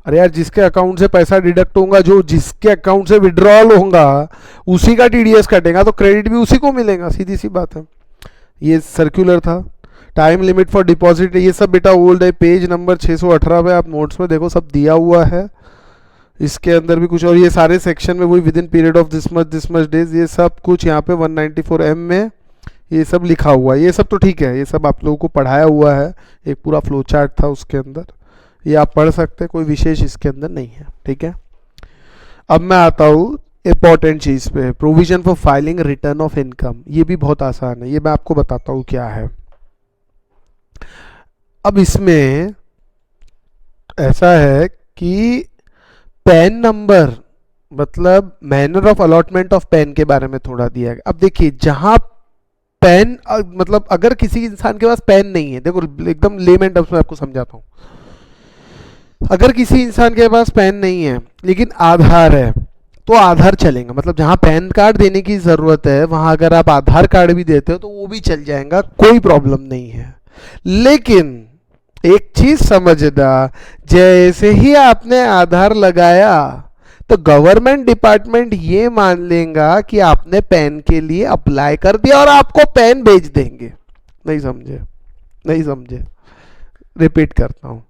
अरे यार, जिसके अकाउंट से पैसा डिडक्ट होगा, जो जिसके अकाउंट से विड्रॉल होगा उसी का टीडीएस कटेगा, तो क्रेडिट भी उसी को मिलेगा, सीधी सी बात है। ये सर्कुलर था। टाइम लिमिट फॉर डिपॉजिट, ये सब बेटा ओल्ड है, पेज नंबर 618 पे आप नोट्स में देखो, सब दिया हुआ है। इसके अंदर भी कुछ, और ये सारे सेक्शन में वही with in period of this much days, ये सब कुछ यहाँ पे 194M में ये सब लिखा हुआ है। ये सब तो ठीक है, ये सब आप लोगों को पढ़ाया हुआ है, एक पूरा फ्लो चार्ट था उसके अंदर, ये आप पढ़ सकते हैं, कोई विशेष इसके अंदर नहीं है, ठीक है। अब मैं आता हूँ इंपॉर्टेंट चीज़ पे, provision for filing return of income. ये भी बहुत आसान है, ये मैं आपको बताता हूँ क्या है। अब इसमें ऐसा है कि पैन नंबर, मतलब manner of allotment of pan के बारे में थोड़ा दिया गया। अब देखिए, जहां पैन मतलब अगर किसी इंसान के पास पैन नहीं है, देखो एकदम लेमन टर्म्स में आपको समझाता हूं, अगर किसी इंसान के पास पैन नहीं है लेकिन आधार है, तो आधार चलेगा। मतलब जहां पैन कार्ड देने की जरूरत है वहां अगर आप आधार कार्ड भी देते हो तो वो भी चल जाएगा, कोई प्रॉब्लम नहीं है। लेकिन एक चीज समझना, जैसे ही आपने आधार लगाया तो गवर्नमेंट डिपार्टमेंट ये मान लेगा कि आपने पैन के लिए अप्लाई कर दिया और आपको पैन भेज देंगे। नहीं समझे? नहीं समझे? रिपीट करता हूं,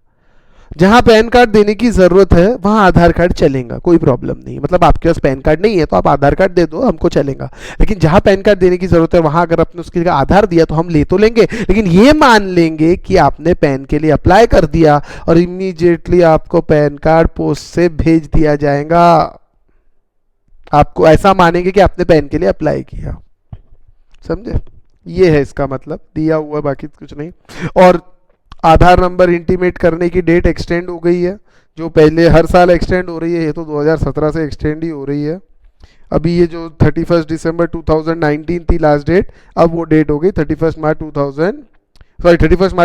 जहां पैन कार्ड देने की जरूरत है वहां आधार कार्ड चलेगा, कोई प्रॉब्लम नहीं। मतलब आपके पास पैन कार्ड नहीं है तो आप आधार कार्ड दे दो, हमको चलेगा। लेकिन जहां पैन कार्ड देने की जरूरत है वहां अगर आपने उसके लिए आधार दिया तो हम ले तो लेंगे, लेकिन ये मान लेंगे कि आपने पैन के लिए अप्लाई कर दिया और इमीडिएटली आपको पैन कार्ड पोस्ट से भेज दिया जाएगा। आपको ऐसा मानेंगे कि आपने पैन के लिए अप्लाई किया, समझे? ये है इसका मतलब, दिया हुआ, बाकी कुछ नहीं। और आधार नंबर इंटीमेट करने की डेट एक्सटेंड हो गई है, जो पहले हर साल एक्सटेंड हो रही है, ये तो 2017 से एक्सटेंड ही हो रही है। अभी ये जो 31 दिसंबर 2019 थी लास्ट डेट, अब वो डेट हो गई 31 मार्च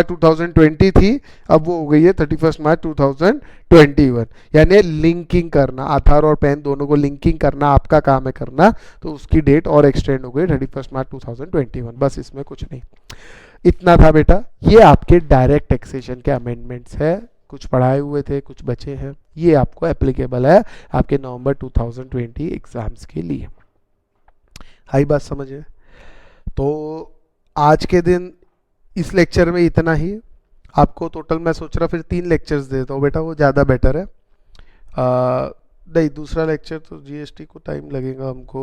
2020 थी, अब वो हो गई है 31 मार्च 2021। यानी लिंकिंग करना, आधार और पैन दोनों को लिंकिंग करना आपका काम है करना, तो उसकी डेट और एक्सटेंड हो गई 31 मार्च 2021। बस इसमें कुछ नहीं, इतना था बेटा। ये आपके डायरेक्ट टैक्सेशन के अमेंडमेंट्स है, कुछ पढ़ाए हुए थे, कुछ बचे हैं, ये आपको एप्लीकेबल है आपके नवंबर 2020 एग्जाम्स के लिए। आई बात समझे? तो आज के दिन इस लेक्चर में इतना ही। आपको टोटल मैं सोच रहा फिर 3 लेक्चर्स देता हूँ बेटा, वो ज़्यादा बेटर है। नहीं, दूसरा लेक्चर तो जीएसटी को टाइम लगेगा हमको।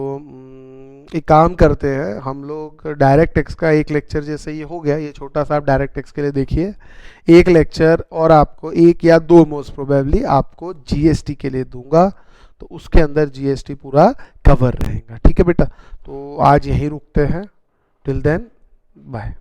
एक काम करते हैं हम लोग, डायरेक्ट टैक्स का एक लेक्चर, जैसे ये हो गया, ये छोटा सा आप डायरेक्ट टैक्स के लिए देखिए, एक लेक्चर और आपको 1 या 2 मोस्ट प्रोबेबली आपको जीएसटी के लिए दूंगा, तो उसके अंदर जीएसटी पूरा कवर रहेगा। ठीक है बेटा, तो आज यहीं रुकते हैं। Till then bye.